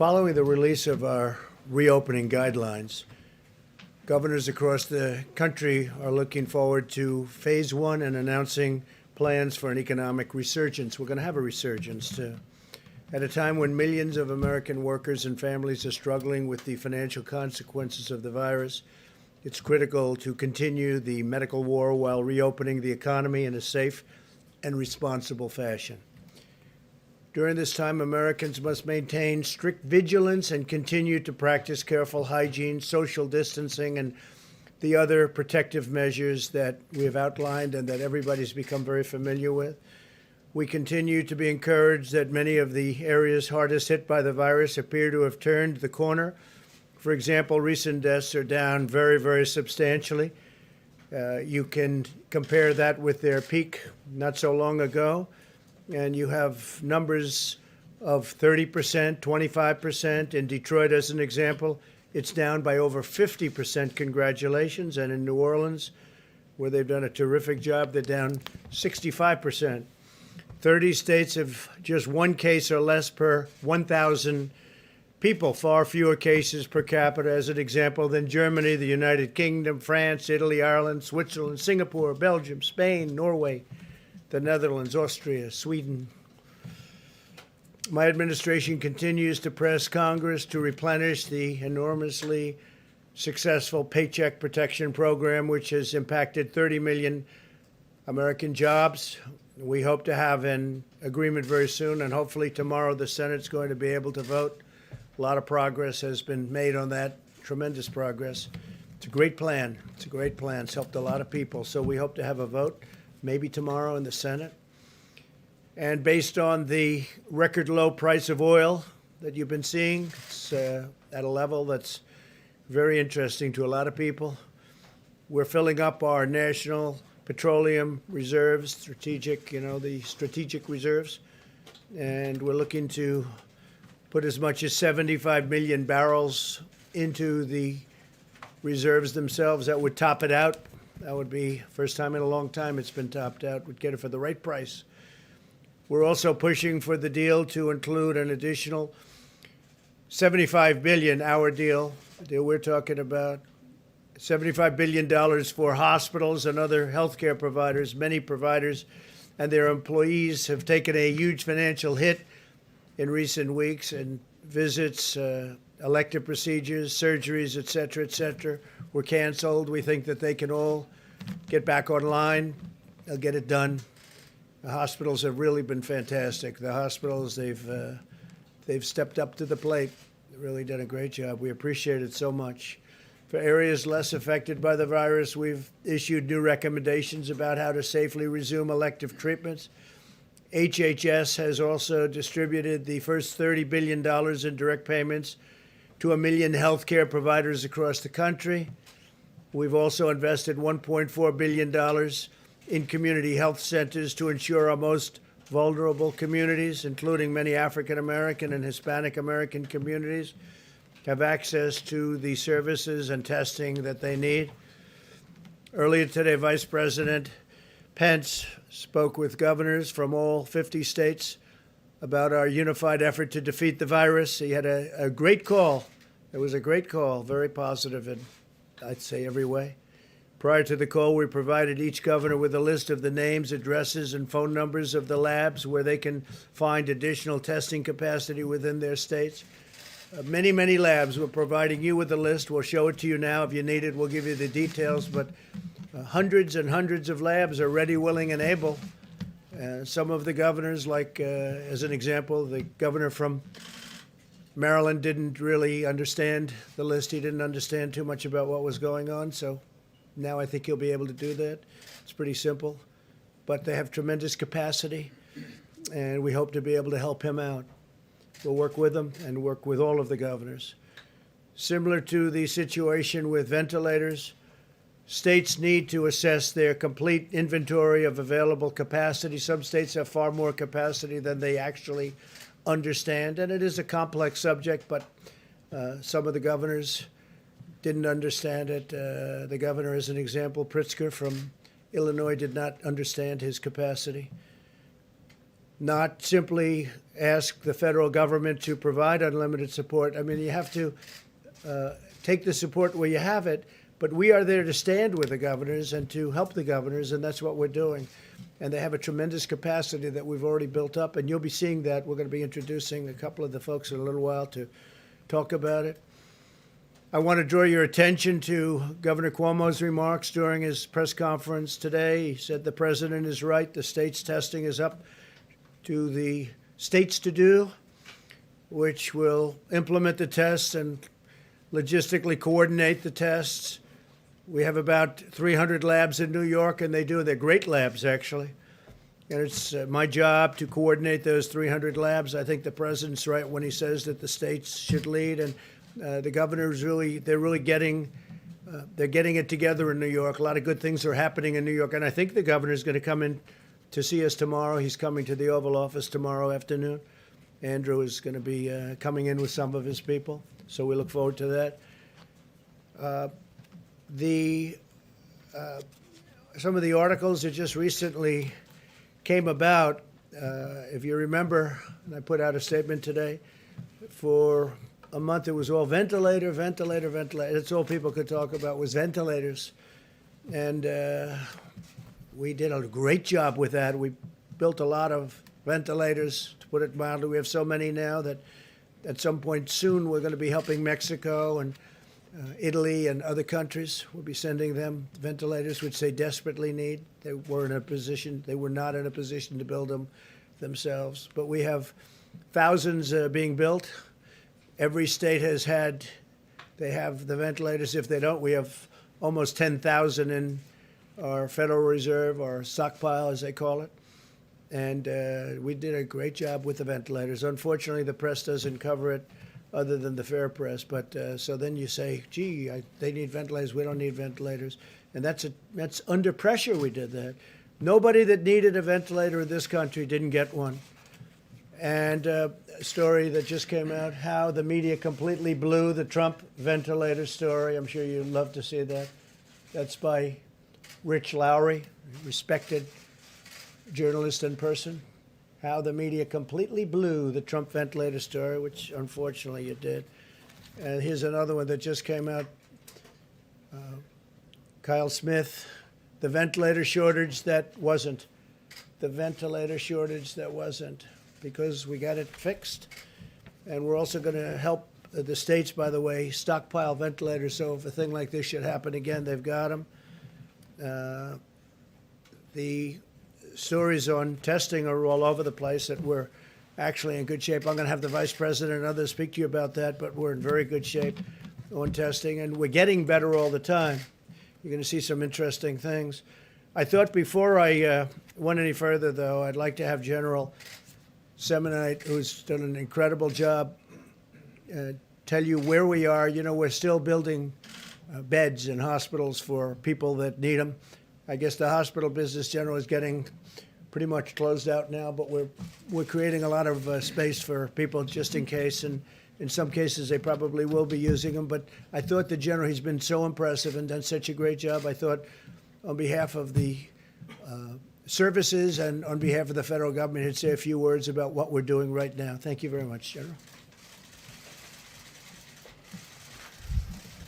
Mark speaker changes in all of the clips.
Speaker 1: Following the release of our reopening guidelines, governors across the country are looking forward to phase one and announcing plans for an economic resurgence. We're going to have a resurgence, too. At a time when millions of American workers and families are struggling with the financial consequences of the virus, it's critical to continue the medical war while reopening the economy in a safe and responsible fashion. During this time, Americans must maintain strict vigilance and continue to practice careful hygiene, social distancing, and the other protective measures that we have outlined and that everybody's become very familiar with. We continue to be encouraged that many of the areas hardest hit by the virus appear to have turned the corner. For example, recent deaths are down very, very substantially. You can compare that with their peak not so long ago, and you have numbers of 30%, 25%. In Detroit, as an example, it's down by over 50%. Congratulations. And in New Orleans, where they've done a terrific job, they're down 65%. 30 states have just one case or less per 1,000 people, far fewer cases per capita, as an example, than Germany, the United Kingdom, France, Italy, Ireland, Switzerland, Singapore, Belgium, Spain, Norway, the Netherlands, Austria, Sweden. My administration continues to press Congress to replenish the enormously successful Paycheck Protection Program, which has impacted 30 million American jobs. We hope to have an agreement very soon, and hopefully tomorrow the Senate's going to be able to vote. A lot of progress has been made on that, tremendous progress. It's a great plan. It's a great plan. It's helped a lot of people. So we hope to have a vote maybe tomorrow in the Senate. And based on the record low price of oil that you've been seeing, it's at a level that's very interesting to a lot of people. We're filling up our national petroleum reserves, the strategic reserves, and we're looking to put as much as 75 million barrels into the reserves themselves. That would top it out. That would be first time in a long time it's been topped out. We'd get it for the right price. We're also pushing for the deal to include an additional $75 billion, our deal we're talking about, $75 billion for hospitals and other healthcare providers. Many providers and their employees have taken a huge financial hit in recent weeks, and visits, elective procedures, surgeries, et cetera, were canceled. We think that they can all get back online. They'll get it done. The hospitals have really been fantastic. The hospitals, they've stepped up to the plate. They've really done a great job. We appreciate it so much. For areas less affected by the virus, we've issued new recommendations about how to safely resume elective treatments. HHS has also distributed the first $30 billion in direct payments to 1 million healthcare providers across the country. We've also invested $1.4 billion in community health centers to ensure our most vulnerable communities, including many African American and Hispanic American communities, have access to the services and testing that they need. Earlier today, Vice President Pence spoke with governors from all 50 states about our unified effort to defeat the virus. He had a great call. It was a great call, very positive in, I'd say, every way. Prior to the call, we provided each governor with a list of the names, addresses, and phone numbers of the labs where they can find additional testing capacity within their states. Many, many labs. We're providing you with a list. We'll show it to you now. If you need it, we'll give you the details. But hundreds and hundreds of labs are ready, willing, and able. Some of the governors, like, as an example, the governor from Maryland didn't really understand the list. He didn't understand too much about what was going on. So now I think he'll be able to do that. It's pretty simple. But they have tremendous capacity, and we hope to be able to help him out. We'll work with them and work with all of the governors. Similar to the situation with ventilators, states need to assess their complete inventory of available capacity. Some states have far more capacity than they actually understand, and it is a complex subject, but some of the governors didn't understand it. The governor, as an example, Pritzker from Illinois, did not understand his capacity. not simply ask the federal government to provide unlimited support. I mean, you have to take the support where you have it, but we are there to stand with the governors and to help the governors, and that's what we're doing. And they have a tremendous capacity that we've already built up, and you'll be seeing that. We're going to be introducing a couple of the folks in a little while to talk about it. I want to draw your attention to Governor Cuomo's remarks during his press conference today. He said the president is right. The state's testing is up to the states to do, which will implement the tests and logistically coordinate the tests. We have about 300 labs in New York, and they're great labs, actually. And it's my job to coordinate those 300 labs. I think the president's right when he says that the states should lead, and the governors they're really getting it together in New York. A lot of good things are happening in New York, and I think the governor's going to come in to see us tomorrow. He's coming to the Oval Office tomorrow afternoon. Andrew is going to be coming in with some of his people, so we look forward to that. Some of the articles that just recently came about, if you remember, and I put out a statement today, for a month it was all ventilator. That's all people could talk about was ventilators. And we did a great job with that. We built a lot of ventilators, to put it mildly. We have so many now that at some point soon we're going to be helping Mexico and Italy and other countries. We'll be sending them ventilators, which they desperately need. They were not in a position to build them themselves. But we have thousands being built. Every state they have the ventilators. If they don't, we have almost 10,000 in our Federal Reserve, our stockpile, as they call it. And we did a great job with the ventilators. Unfortunately, the press doesn't cover it other than the fair press. But so then you say, gee, they need ventilators. We don't need ventilators. And that's under pressure we did that. Nobody that needed a ventilator in this country didn't get one. And a story that just came out, how the media completely blew the Trump ventilator story. I'm sure you'd love to see that. That's by Rich Lowry, respected journalist and person. How the media completely blew the Trump ventilator story, which unfortunately it did. And here's another one that just came out. Kyle Smith, the ventilator shortage that wasn't. The ventilator shortage that wasn't. Because we got it fixed. And we're also going to help the states, by the way, stockpile ventilators. So if a thing like this should happen again, they've got them. The stories on testing are all over the place, that we're actually in good shape. I'm going to have the vice president and others speak to you about that, but we're in very good shape on testing, and we're getting better all the time. You're going to see some interesting things. I thought before I went any further, though, I'd like to have General Semonite, who's done an incredible job, tell you where we are. You know, we're still building beds in hospitals for people that need them. I guess the hospital business general is getting pretty much closed out now, but we're creating a lot of space for people just in case, and in some cases they probably will be using them. But I thought the general, he's been so impressive and done such a great job. I thought on behalf of the services and on behalf of the federal government, he'd say a few words about what we're doing right now. Thank you very much, General.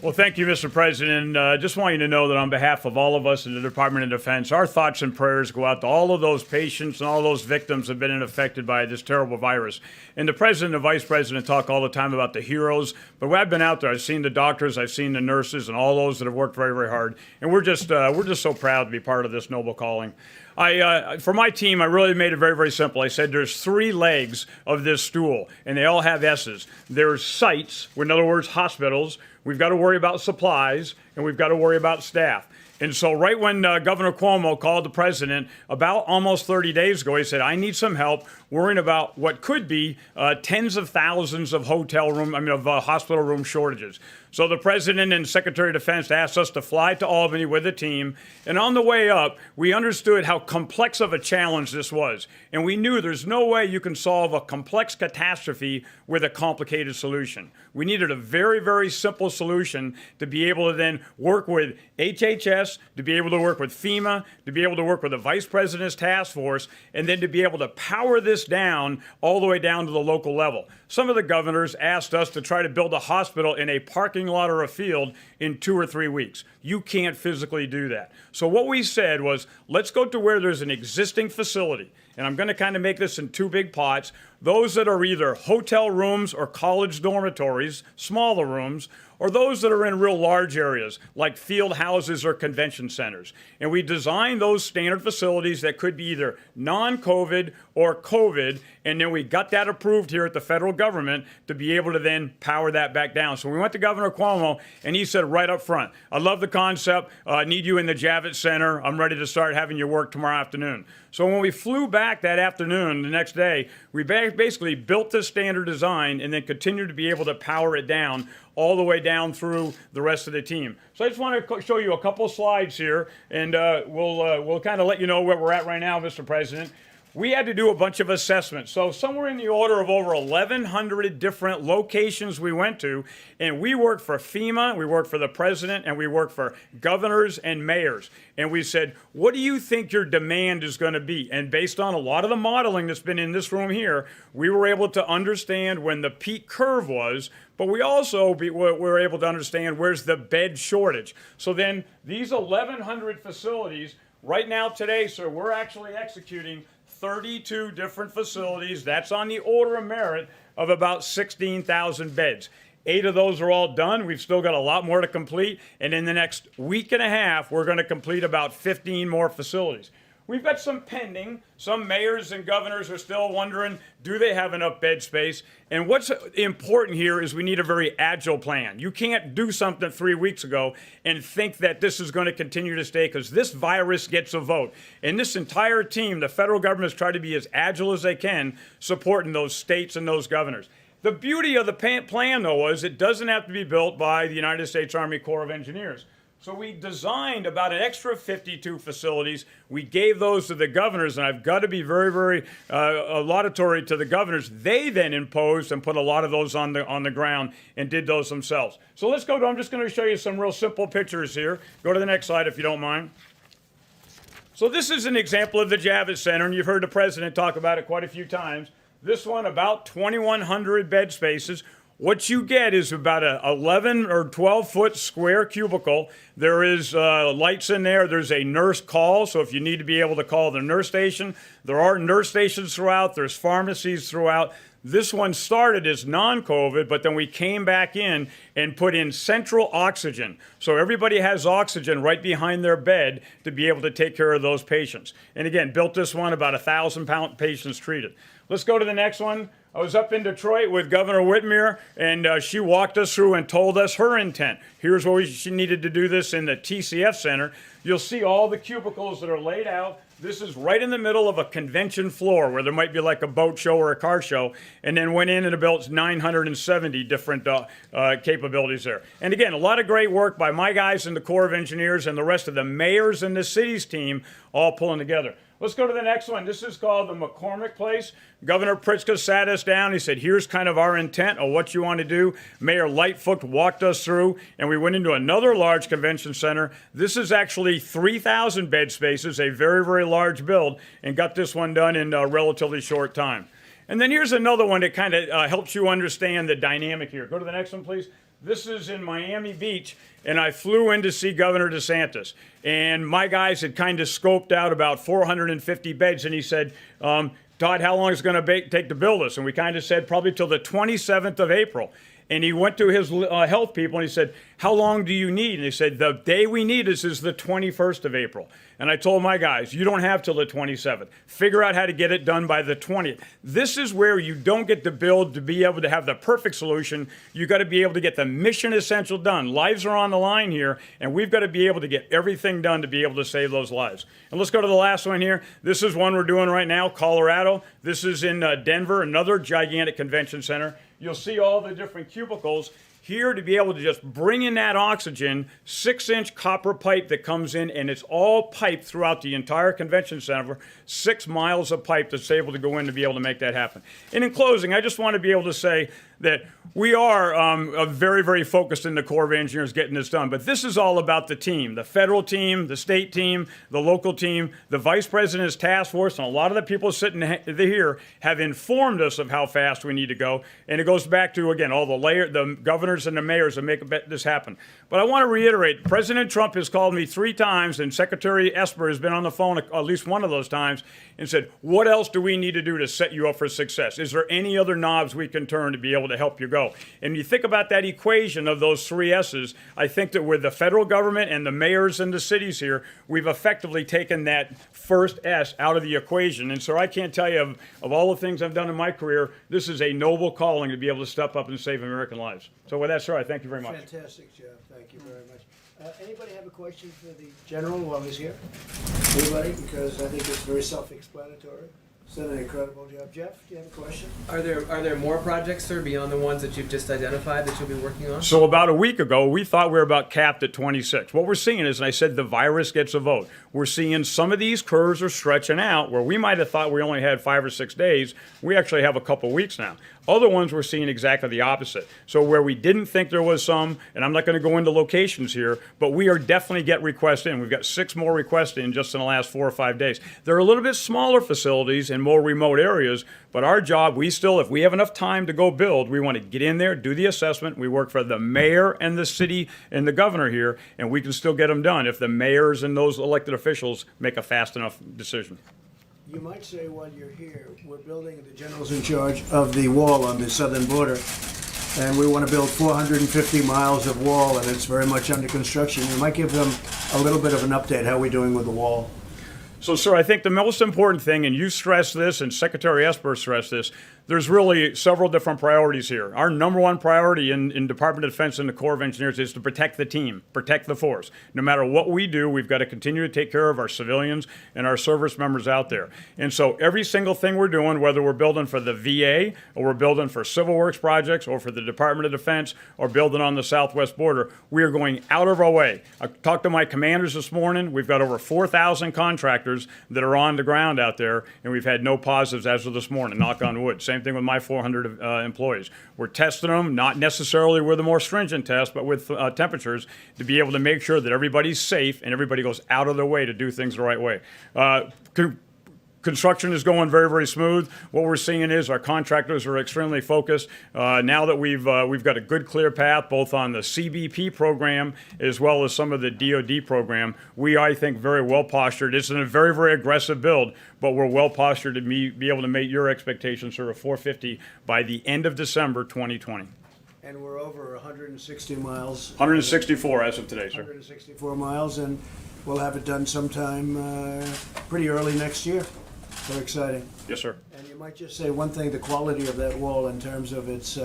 Speaker 2: Well, thank you, Mr. President. Just want you to know that on behalf of all of us in the Department of Defense, our thoughts and prayers go out to all of those patients and all those victims that have been affected by this terrible virus. And the President and the Vice President talk all the time about the heroes, but I've been out there. I've seen the doctors, I've seen the nurses, and all those that have worked very, very hard. And we're just so proud to be part of this noble calling. For my team, I really made it very, very simple. I said there's 3 legs of this stool, and they all have S's. There's sites, in other words, hospitals. We've got to worry about supplies, and we've got to worry about staff. And so right when Governor Cuomo called the president about almost 30 days ago, he said, I need some help worrying about what could be tens of thousands of hospital room shortages. So the president and Secretary of Defense asked us to fly to Albany with a team. And on the way up, we understood how complex of a challenge this was. And we knew there's no way you can solve a complex catastrophe with a complicated solution. We needed a very, very simple solution to be able to then work with HHS, to be able to work with FEMA, to be able to work with the Vice President's task force, and then to be able to power this this down all the way down to the local level. Some of the governors asked us to try to build a hospital in a parking lot or a field in 2 or 3 weeks. You can't physically do that. So what we said was, let's go to where there's an existing facility. And I'm going to kind of make this in 2 big pots. Those that are either hotel rooms or college dormitories, smaller rooms, or those that are in real large areas like field houses or convention centers. And we designed those standard facilities that could be either non-COVID or COVID, and then we got that approved here at the federal government to be able to then power that back down. So we went to Governor Cuomo, and he said right up front, I love the concept, need you in the Javits Center, I'm ready to start having you work tomorrow afternoon. So when we flew back that afternoon, the next day, we basically built this standard design and then continued to be able to power it down all the way down through the rest of the team. So I just want to show you a couple slides here, and we'll kind of let you know where we're at right now, Mr. President. We had to do a bunch of assessments. So somewhere in the order of over 1,100 different locations we went to, and we worked for FEMA, we worked for the president, and we worked for governors and mayors. And we said, what do you think your demand is going to be? And based on a lot of the modeling that's been in this room here, we were able to understand when the peak curve was, but we also were able to understand where's the bed shortage. So then these 1,100 facilities, right now today, sir, we're actually executing 32 different facilities. That's on the order of merit of about 16,000 beds. 8 of those are all done. We've still got a lot more to complete. And in the next week and a half, we're going to complete about 15 more facilities. We've got some pending. Some mayors and governors are still wondering, do they have enough bed space? And what's important here is we need a very agile plan. You can't do something 3 weeks ago and think that this is going to continue to stay, because this virus gets a vote. And this entire team, the federal government, has tried to be as agile as they can, supporting those states and those governors. The beauty of the plan, though, is it doesn't have to be built by the United States Army Corps of Engineers. So we designed about an extra 52 facilities. We gave those to the governors, and I've got to be very, very laudatory to the governors. They then imposed and put a lot of those on the ground and did those themselves. So let's go to, I'm just going to show you some real simple pictures here. Go to the next slide if you don't mind. So this is an example of the Javits Center, and you've heard the president talk about it quite a few times. This one, about 2,100 bed spaces. What you get is about a 11 or 12-foot square cubicle. There is lights in there. There's a nurse call, so if you need to be able to call the nurse station. There are nurse stations throughout. There's pharmacies throughout. This one started as non-COVID, but then we came back in and put in central oxygen. So everybody has oxygen right behind their bed to be able to take care of those patients. And again, built this one, about 1,000 patients treated. Let's go to the next one. I was up in Detroit with Governor Whitmer, and she walked us through and told us her intent. Here's where she needed to do this in the TCF Center. You'll see all the cubicles that are laid out. This is right in the middle of a convention floor where there might be like a boat show or a car show, and then went in and built 970 different capabilities there. And again, a lot of great work by my guys in the Corps of Engineers and the rest of the mayors and the city's team all pulling together. Let's go to the next one. This is called the McCormick Place. Governor Pritzker sat us down. He said, here's kind of our intent of what you want to do. Mayor Lightfoot walked us through, and we went into another large convention center. This is actually 3,000 bed spaces, a very, very large build, and got this one done in a relatively short time. And then here's another one that kind of helps you understand the dynamic here. Go to the next one, please. This is in Miami Beach, and I flew in to see Governor DeSantis. And my guys had kind of scoped out about 450 beds, and he said, Todd, how long is it going to take to build this? And we kind of said probably till the 27th of April. And he went to his health people, and he said, how long do you need? And they said, the day we need this is the 21st of April. And I told my guys, you don't have till the 27th. Figure out how to get it done by the 20th. This is where you don't get to build to be able to have the perfect solution. You got to be able to get the mission essential done. Lives are on the line here, and we've got to be able to get everything done to be able to save those lives. And let's go to the last one here. This is one we're doing right now, Colorado. This is in Denver, another gigantic convention center. You'll see all the different cubicles here to be able to just bring in that oxygen, 6-inch copper pipe that comes in, and it's all piped throughout the entire convention center, 6 miles of pipe that's able to go in to be able to make that happen. And in closing, I just want to be able to say that we are very, very focused in the Corps of Engineers getting this done. But this is all about the team, the federal team, the state team, the local team. The Vice President's task force and a lot of the people sitting here have informed us of how fast we need to go. And it goes back to, again, all the governors and the mayors that make this happen. But I want to reiterate, President Trump has called me 3 times, and Secretary Esper has been on the phone at least one of those times and said, what else do we need to do to set you up for success? Is there any other knobs we can turn to be able to help you go? And you think about that equation of those 3 S's, I think that with the federal government and the mayors and the cities here, we've effectively taken that first S out of the equation. And so I can't tell you, of all the things I've done in my career, this is a noble calling to be able to step up and save American lives. So with that, sir, I thank you very much.
Speaker 1: Fantastic, Jeff. Thank you very much. Anybody have a question for the general while he's here? Anybody? Because I think it's very self-explanatory. He's done an incredible job. Jeff, do you have a question?
Speaker 3: Are there more projects, sir, beyond the ones that you've just identified that you'll be working on?
Speaker 2: So about a week ago, we thought we were about capped at 26. What we're seeing is, and I said the virus gets a vote, we're seeing some of these curves are stretching out where we might have thought we only had 5 or 6 days. We actually have a couple weeks now. Other ones we're seeing exactly the opposite. So where we didn't think there was some, and I'm not going to go into locations here, but we are definitely get requests in. We've got 6 more requests in just in the last 4 or 5 days. They're a little bit smaller facilities in more remote areas, but our job, if we have enough time to go build, we want to get in there, do the assessment. We work for the mayor and the city and the governor here, and we can still get them done if the mayors and those elected officials make a fast enough decision.
Speaker 1: You might say while you're here, we're building, the general's in charge of the wall on the southern border, and we want to build 450 miles of wall, and it's very much under construction. You might give them a little bit of an update. How are we doing with the wall?
Speaker 2: So, sir, I think the most important thing, and you stressed this, and Secretary Esper stressed this, there's really several different priorities here. Our number one priority in Department of Defense and the Corps of Engineers is to protect the team, protect the force. No matter what we do, we've got to continue to take care of our civilians and our service members out there. And so every single thing we're doing, whether we're building for the VA or we're building for civil works projects or for the Department of Defense or building on the southwest border, we are going out of our way. I talked to my commanders this morning. We've got over 4,000 contractors that are on the ground out there, and we've had no positives as of this morning, knock on wood. Same thing with my 400 employees. We're testing them, not necessarily with a more stringent test, but with temperatures to be able to make sure that everybody's safe and everybody goes out of their way to do things the right way. Construction is going very, very smooth. What we're seeing is our contractors are extremely focused. Now that we've got a good, clear path, both on the CBP program as well as some of the DoD program, we, I think, very well postured. It's a very, very aggressive build, but we're well postured to be able to meet your expectations for a 450 by the end of December 2020.
Speaker 1: And we're over 160 miles.
Speaker 2: 164 as of today, sir.
Speaker 1: 164 miles, and we'll have it done sometime pretty early next year. Very exciting.
Speaker 2: Yes, sir.
Speaker 1: And you might just say one thing, the quality of that wall in terms of its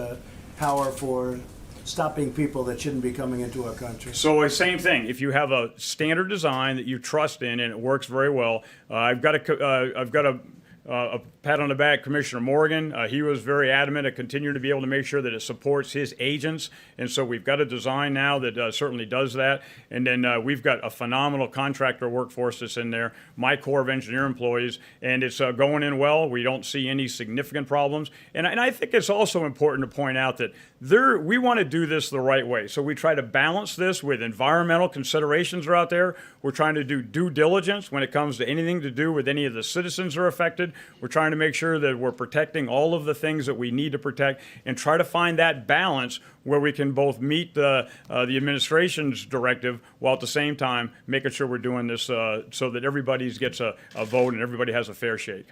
Speaker 1: power for stopping people that shouldn't be coming into our country.
Speaker 2: So same thing. If you have a standard design that you trust in and it works very well, I've got a pat on the back, Commissioner Morgan. He was very adamant to continue to be able to make sure that it supports his agents. And so we've got a design now that certainly does that. And then we've got a phenomenal contractor workforce that's in there, my Corps of Engineer employees, and it's going in well. We don't see any significant problems. And I think it's also important to point out that we want to do this the right way. So we try to balance this with environmental considerations are out there. We're trying to do due diligence when it comes to anything to do with any of the citizens who are affected. We're trying to make sure that we're protecting all of the things that we need to protect and try to find that balance where we can both meet the administration's directive while at the same time making sure we're doing this so that everybody gets a vote and everybody has a fair shake.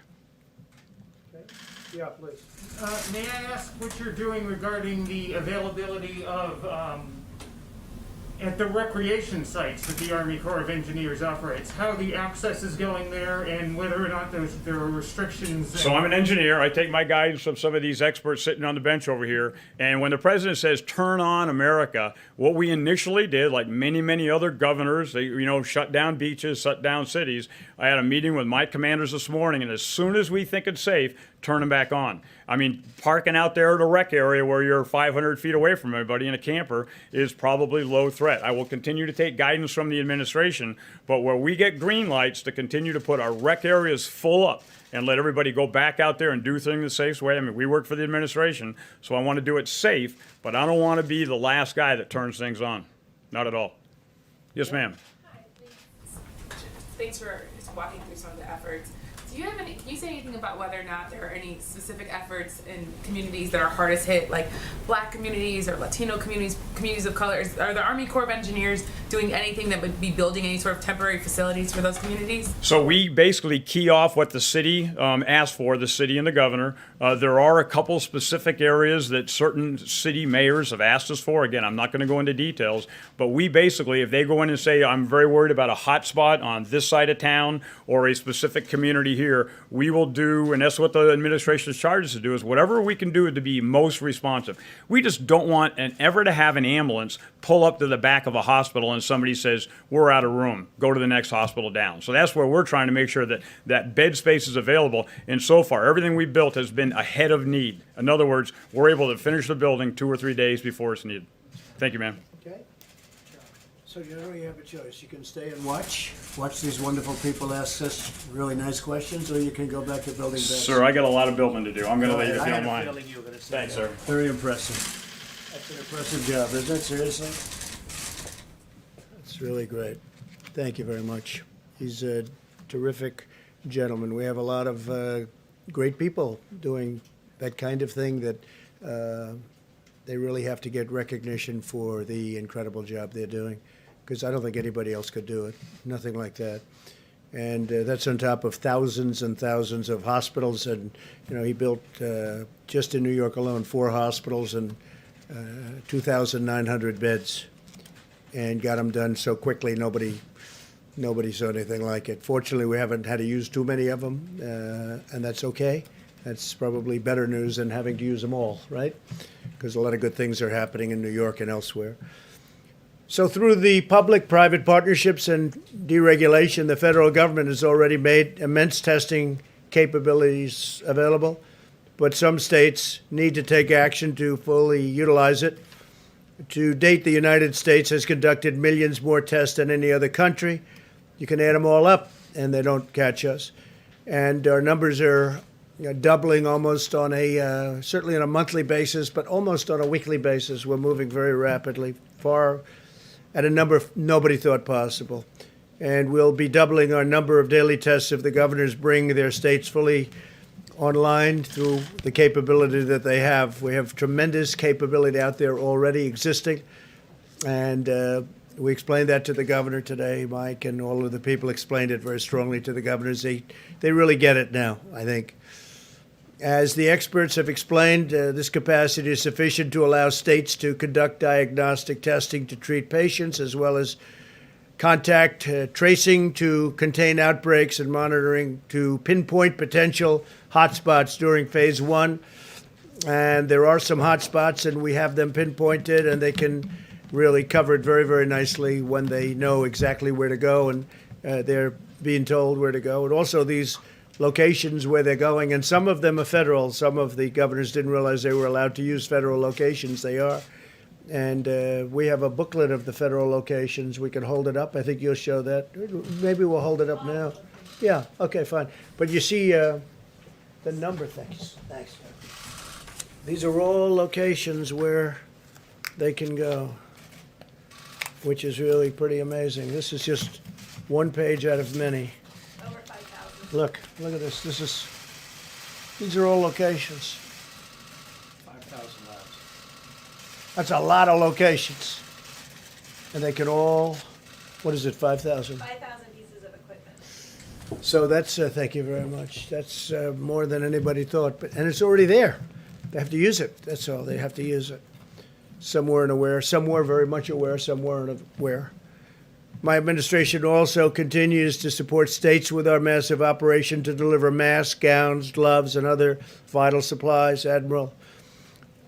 Speaker 1: Okay. Yeah, please.
Speaker 4: May I ask what you're doing regarding the availability of at the recreation sites that the Army Corps of Engineers operates, how the access is going there and whether or not there are restrictions?
Speaker 2: So I'm an engineer. I take my guidance from some of these experts sitting on the bench over here. And when the president says, turn on America, what we initially did, like many, many other governors, they shut down beaches, shut down cities. I had a meeting with my commanders this morning, and as soon as we think it's safe, turn them back on. I mean, parking out there at a rec area where you're 500 feet away from everybody in a camper is probably low threat. I will continue to take guidance from the administration, but where we get green lights to continue to put our rec areas full up and let everybody go back out there and do things the safe way. I mean, we work for the administration, so I want to do it safe, but I don't want to be the last guy that turns things on. Not at all. Yes, ma'am.
Speaker 5: Hi, thanks for walking through some of the efforts. Do you have any, can you say anything about whether or not there are any specific efforts in communities that are hardest hit, like Black communities or Latino communities, communities of color? Are the Army Corps of Engineers doing anything that would be building any sort of temporary facilities for those communities?
Speaker 2: So we basically key off what the city asked for, the city and the governor. There are a couple specific areas that certain city mayors have asked us for. Again, I'm not going to go into details, but we basically, if they go in and say, I'm very worried about a hot spot on this side of town or a specific community here, we will do, and that's what the administration is charged to do, is whatever we can do to be most responsive. We just don't want ever to have an ambulance pull up to the back of a hospital and somebody says, we're out of room, go to the next hospital down. So that's where we're trying to make sure that that bed space is available. And so far, everything we built has been ahead of need. In other words, we're able to finish the building 2 or 3 days before it's needed. Thank you, ma'am.
Speaker 1: Okay. So you know you have a choice. You can stay and watch these wonderful people ask us really nice questions, or you can go back to building beds.
Speaker 2: Sir, I got a lot of building to do. I'm going to leave if
Speaker 1: I
Speaker 2: you
Speaker 1: had
Speaker 2: don't
Speaker 1: a
Speaker 2: mind.
Speaker 1: feeling you were going to say
Speaker 2: Thanks,
Speaker 1: that.
Speaker 2: sir.
Speaker 1: Very impressive. That's an impressive job, isn't it? Seriously? That's really great. Thank you very much. He's a terrific gentleman. We have a lot of great people doing that kind of thing that they really have to get recognition for the incredible job they're doing, because I don't think anybody else could do it. Nothing like that. And that's on top of thousands and thousands of hospitals. And, you know, he built, just in New York alone, 4 hospitals and 2,900 beds, and got them done so quickly nobody saw anything like it. Fortunately, we haven't had to use too many of them, and that's okay. That's probably better news than having to use them all, right? Because a lot of good things are happening in New York and elsewhere. So through the public-private partnerships and deregulation, the federal government has already made immense testing capabilities available, but some states need to take action to fully utilize it. To date, the United States has conducted millions more tests than any other country. You can add them all up, and they don't catch us. And our numbers are doubling almost on a, certainly on a monthly basis, but almost on a weekly basis. We're moving very rapidly, far at a number nobody thought possible. And we'll be doubling our number of daily tests if the governors bring their states fully online through the capability that they have. We have tremendous capability out there already existing. And we explained that to the governor today. Mike and all of the people explained it very strongly to the governors. They really get it now, I think. As the experts have explained, this capacity is sufficient to allow states to conduct diagnostic testing to treat patients, as well as contact tracing to contain outbreaks and monitoring to pinpoint potential hotspots during phase 1. And there are some hotspots, and we have them pinpointed, and they can really cover it very, very nicely when they know exactly where to go, and they're being told where to go. And also these locations where they're going, and some of them are federal. Some of the governors didn't realize they were allowed to use federal locations. They are. And we have a booklet of the federal locations. We can hold it up. I think you'll show that. Maybe we'll hold it up now. Yeah, okay, fine. But you see the number things. Thanks. These are all locations where they can go, which is really pretty amazing. This is just one page out of many.
Speaker 5: Over 5,000.
Speaker 1: Look at this. These are all locations.
Speaker 3: 5,000 labs.
Speaker 1: That's a lot of locations. And they can all, what is it, 5,000?
Speaker 5: 5,000 pieces of equipment.
Speaker 1: So that's, thank you very much. That's more than anybody thought. And it's already there. They have to use it. That's all. They have to use it. Some weren't aware. Some were very much aware. Some weren't aware. My administration also continues to support states with our massive operation to deliver masks, gowns, gloves, and other vital supplies. Admiral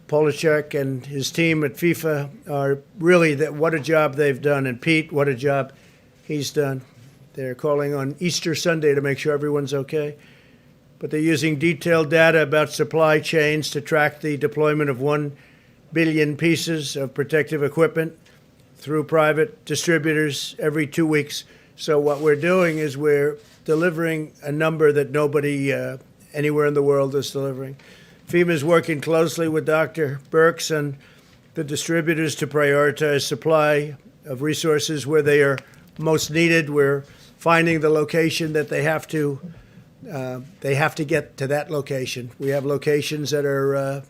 Speaker 1: Polachek and his team at FIFA are really, what a job they've done. And Pete, what a job he's done. They're calling on Easter Sunday to make sure everyone's okay. but they're using detailed data about supply chains to track the deployment of 1 billion pieces of protective equipment through private distributors every 2 weeks. So what we're doing is we're delivering a number that nobody anywhere in the world is delivering. FEMA is working closely with Dr. Birx and the distributors to prioritize supply of resources where they are most needed. We're finding the location that they have to get to that location. We have locations that are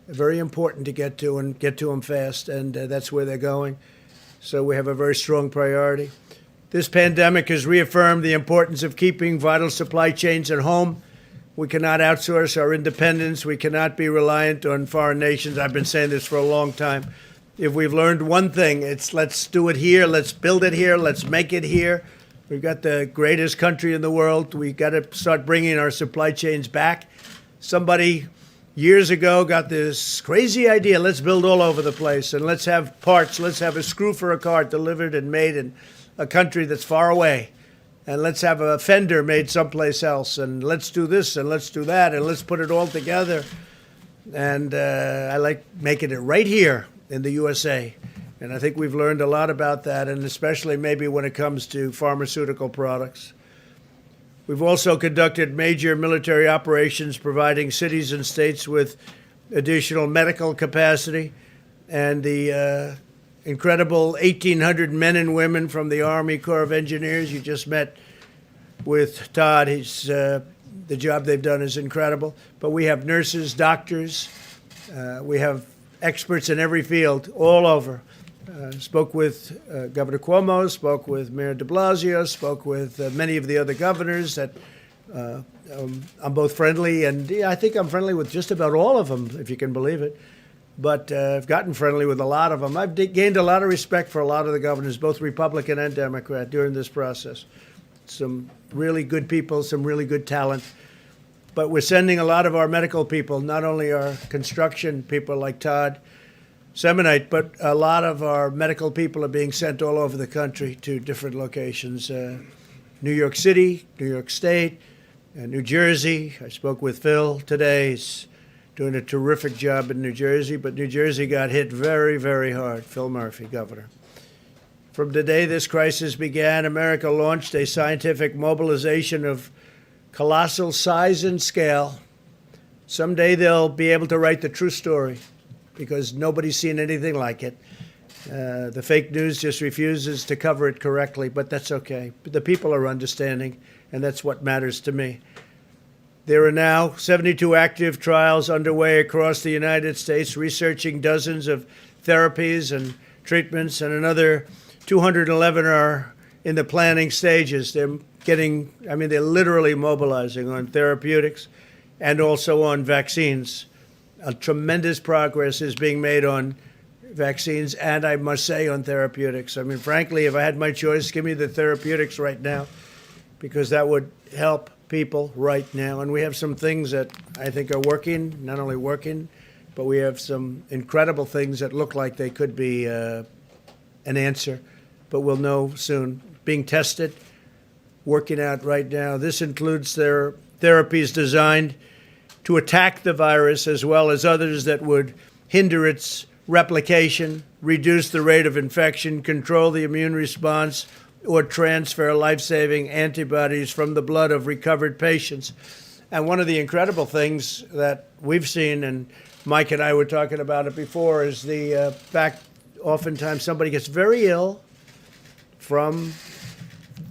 Speaker 1: very important to get to and get to them fast, and that's where they're going. So we have a very strong priority. This pandemic has reaffirmed the importance of keeping vital supply chains at home. We cannot outsource our independence. We cannot be reliant on foreign nations. I've been saying this for a long time. If we've learned one thing, it's let's do it here, let's build it here, let's make it here. We've got the greatest country in the world. We've got to start bringing our supply chains back. Somebody years ago got this crazy idea, let's build all over the place and let's have parts, let's have a screw for a car delivered and made in a country that's far away. And let's have a fender made someplace else, and let's do this, and let's do that, and let's put it all together. And I like making it right here in the USA. And I think we've learned a lot about that, and especially maybe when it comes to pharmaceutical products. We've also conducted major military operations, providing cities and states with additional medical capacity, and the incredible 1,800 men and women from the Army Corps of Engineers. You just met with Todd. The job they've done is incredible. But we have nurses, doctors. We have experts in every field all over. Spoke with Governor Cuomo, spoke with Mayor de Blasio, spoke with many of the other governors that I'm both friendly, and I think I'm friendly with just about all of them, if you can believe it. But I've gotten friendly with a lot of them. I've gained a lot of respect for a lot of the governors, both Republican and Democrat, during this process. Some really good people, some really good talent. But we're sending a lot of our medical people, not only our construction people like Todd Semonite, but a lot of our medical people are being sent all over the country to different locations. New York City, New York State, New Jersey. I spoke with Phil today. He's doing a terrific job in New Jersey, but New Jersey got hit very, very hard. Phil Murphy, governor. From the day this crisis began, America launched a scientific mobilization of colossal size and scale. Someday they'll be able to write the true story, because nobody's seen anything like it. The fake news just refuses to cover it correctly, but that's okay. The people are understanding, and that's what matters to me. There are now 72 active trials underway across the United States, researching dozens of therapies and treatments, and another 211 are in the planning stages. They're literally mobilizing on therapeutics and also on vaccines. A tremendous progress is being made on vaccines, and I must say on therapeutics. I mean, frankly, if I had my choice, give me the therapeutics right now, because that would help people right now. And we have some things that I think are working, not only working, but we have some incredible things that look like they could be an answer, but we'll know soon. Being tested, working out right now. This includes their therapies designed to attack the virus, as well as others that would hinder its replication, reduce the rate of infection, control the immune response, or transfer life-saving antibodies from the blood of recovered patients. And one of the incredible things that we've seen, and Mike and I were talking about it before, is the fact oftentimes somebody gets very ill from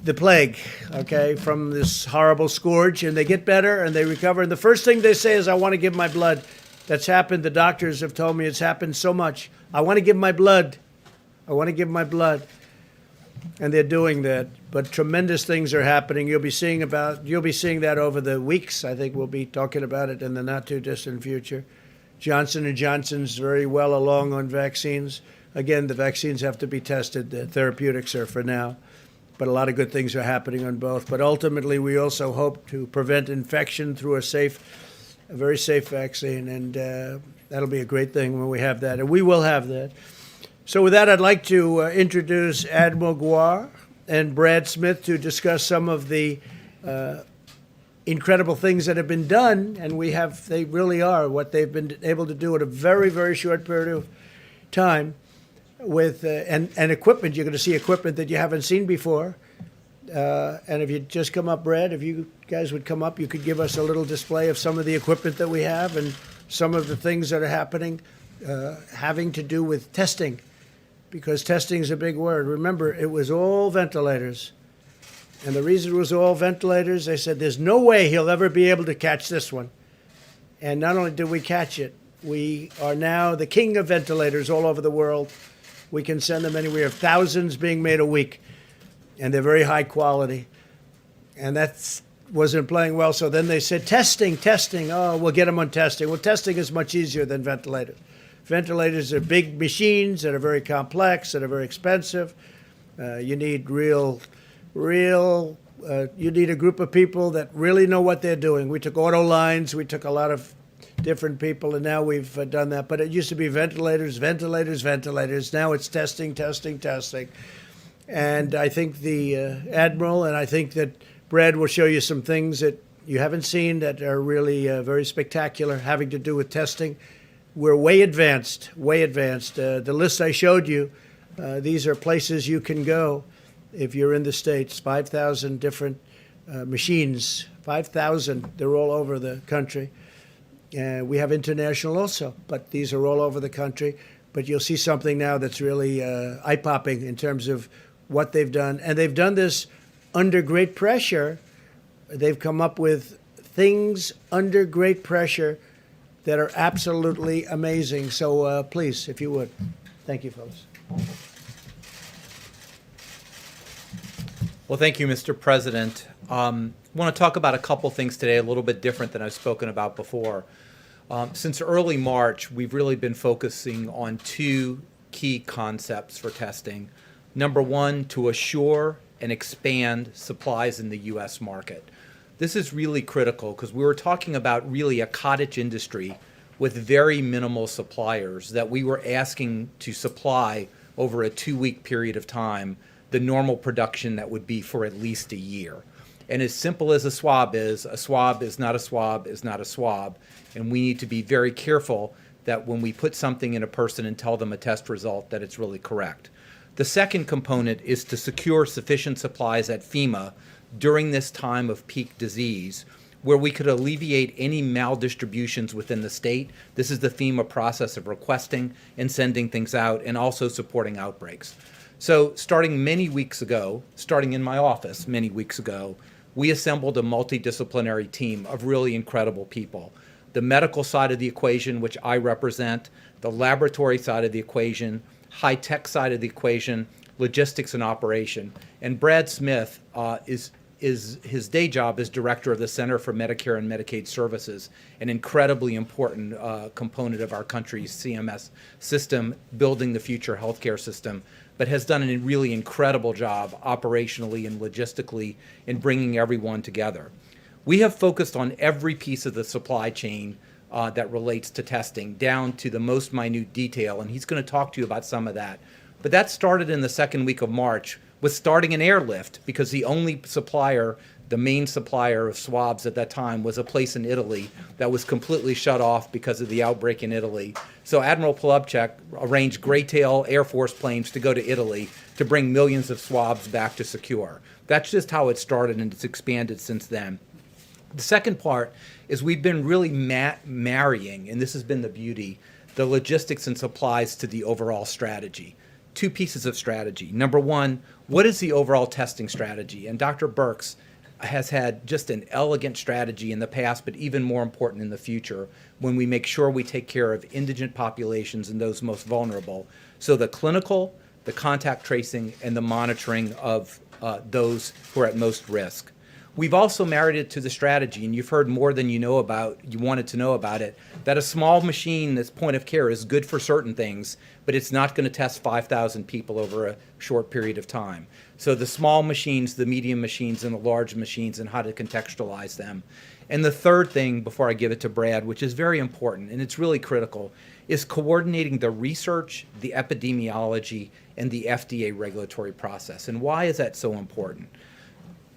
Speaker 1: the plague, okay, from this horrible scourge, and they get better and they recover. And the first thing they say is, I want to give my blood. That's happened. The doctors have told me it's happened so much. I want to give my blood. I want to give my blood. And they're doing that. But tremendous things are happening. You'll be seeing that over the weeks. I think we'll be talking about it in the not too distant future. Johnson & Johnson's very well along on vaccines. Again, the vaccines have to be tested. The therapeutics are for now. But a lot of good things are happening on both. But ultimately, we also hope to prevent infection through a very safe vaccine. And that'll be a great thing when we have that. And we will have that. So with that, I'd like to introduce Admiral Guar and Brad Smith to discuss some of the incredible things that have been done, and they really are what they've been able to do in a very, very short period of time with, and equipment. You're going to see equipment that you haven't seen before. And if you just come up, Brad, if you guys would come up, you could give us a little display of some of the equipment that we have and some of the things that are happening, having to do with testing, because testing is a big word. Remember, it was all ventilators. And the reason it was all ventilators, they said, there's no way he'll ever be able to catch this one. And not only did we catch it, we are now the king of ventilators all over the world. We can send them anywhere, thousands being made a week. And they're very high quality. And that wasn't playing well. So then they said, testing. Oh, we'll get them on testing. Well, testing is much easier than ventilators. Ventilators are big machines that are very complex, that are very expensive. You need you need a group of people that really know what they're doing. We took auto lines, we took a lot of different people, and now we've done that. But it used to be ventilators. Now it's testing. And I think the Admiral, and I think that Brad will show you some things that you haven't seen that are really very spectacular, having to do with testing. We're way advanced. The list I showed you, these are places you can go if you're in the States. 5,000 different machines, 5,000. They're all over the country. We have international also, but these are all over the country. But you'll see something now that's really eye-popping in terms of what they've done. And they've done this under great pressure. They've come up with things under great pressure that are absolutely amazing. So please, if you would. Thank you, fellas.
Speaker 6: Well, thank you, Mr. President. I want to talk about a couple things today, a little bit different than I've spoken about before. Since early March, we've really been focusing on two key concepts for testing. Number one, to assure and expand supplies in the U.S. market. This is really critical because we were talking about really a cottage industry with very minimal suppliers that we were asking to supply over a 2-week period of time the normal production that would be for at least a year. And as simple as a swab is not a swab is not a swab. And we need to be very careful that when we put something in a person and tell them a test result, that it's really correct. The second component is to secure sufficient supplies at FEMA during this time of peak disease, where we could alleviate any maldistributions within the state. This is the FEMA process of requesting and sending things out and also supporting outbreaks. So starting in my office many weeks ago, we assembled a multidisciplinary team of really incredible people. The medical side of the equation, which I represent, the laboratory side of the equation, high-tech side of the equation, logistics and operation. And Brad Smith is his day job as director of the Center for Medicare and Medicaid Services, an incredibly important component of our country's CMS system, building the future healthcare system, but has done a really incredible job operationally and logistically in bringing everyone together. We have focused on every piece of the supply chain that relates to testing, down to the most minute detail, and he's going to talk to you about some of that. But that started in the second week of March with starting an airlift, because the only supplier, the main supplier of swabs at that time, was a place in Italy that was completely shut off because of the outbreak in Italy. So Admiral Polubchak arranged Greytail Air Force planes to go to Italy to bring millions of swabs back to Secure. That's just how it started, and it's expanded since then. The second part is we've been really marrying, and this has been the beauty, the logistics and supplies to the overall strategy. Two pieces of strategy. Number one, what is the overall testing strategy? And Dr. Birx has had just an elegant strategy in the past, but even more important in the future, when we make sure we take care of indigent populations and those most vulnerable. So the clinical, the contact tracing, and the monitoring of those who are at most risk. We've also married it to the strategy, and you've heard more than you wanted to know about it, that a small machine that's point of care is good for certain things, but it's not going to test 5,000 people over a short period of time. So the small machines, the medium machines, and the large machines, and how to contextualize them. And the third thing, before I give it to Brad, which is very important, and it's really critical, is coordinating the research, the epidemiology, and the FDA regulatory process. And why is that so important?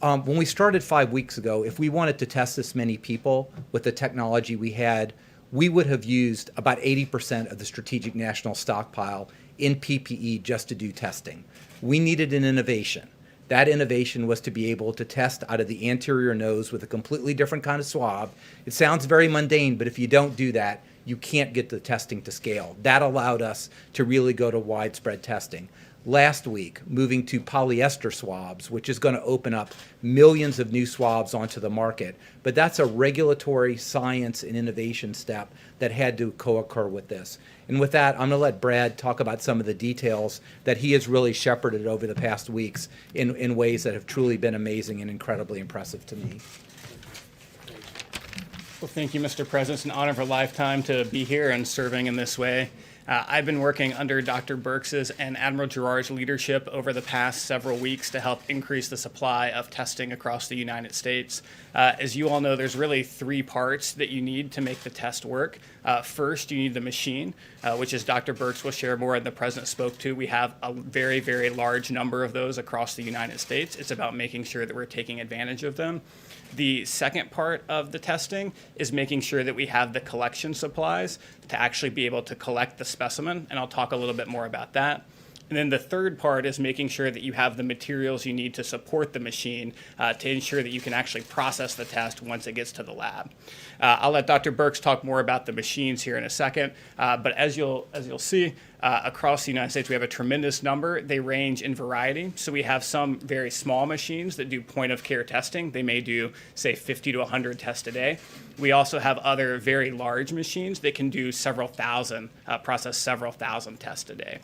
Speaker 6: When we started 5 weeks ago, if we wanted to test this many people with the technology we had, we would have used about 80% of the strategic national stockpile in PPE just to do testing. We needed an innovation. That innovation was to be able to test out of the anterior nose with a completely different kind of swab. It sounds very mundane, but if you don't do that, you can't get the testing to scale. That allowed us to really go to widespread testing. Last week, moving to polyester swabs, which is going to open up millions of new swabs onto the market. But that's a regulatory science and innovation step that had to co-occur with this. And with that, I'm going to let Brad talk about some of the details that he has really shepherded over the past weeks in ways that have truly been amazing and incredibly impressive to me.
Speaker 7: Well, thank you, Mr. President. It's an honor of a lifetime to be here and serving in this way. I've been working under Dr. Birx's and Admiral Gerard's leadership over the past several weeks to help increase the supply of testing across the United States. As you all know, there's really 3 parts that you need to make the test work. First, you need the machine, which, as Dr. Birx will share more and the President spoke to, we have a very, very large number of those across the United States. It's about making sure that we're taking advantage of them. The second part of the testing is making sure that we have the collection supplies to actually be able to collect the specimen, and I'll talk a little bit more about that. And then the third part is making sure that you have the materials you need to support the machine to ensure that you can actually process the test once it gets to the lab. I'll let Dr. Birx talk more about the machines here in a second, but as you'll see, across the United States, we have a tremendous number. They range in variety. So we have some very small machines that do point-of-care testing. They may do, say, 50 to 100 tests a day. We also have other very large machines that can do several thousand, process several thousand tests a day.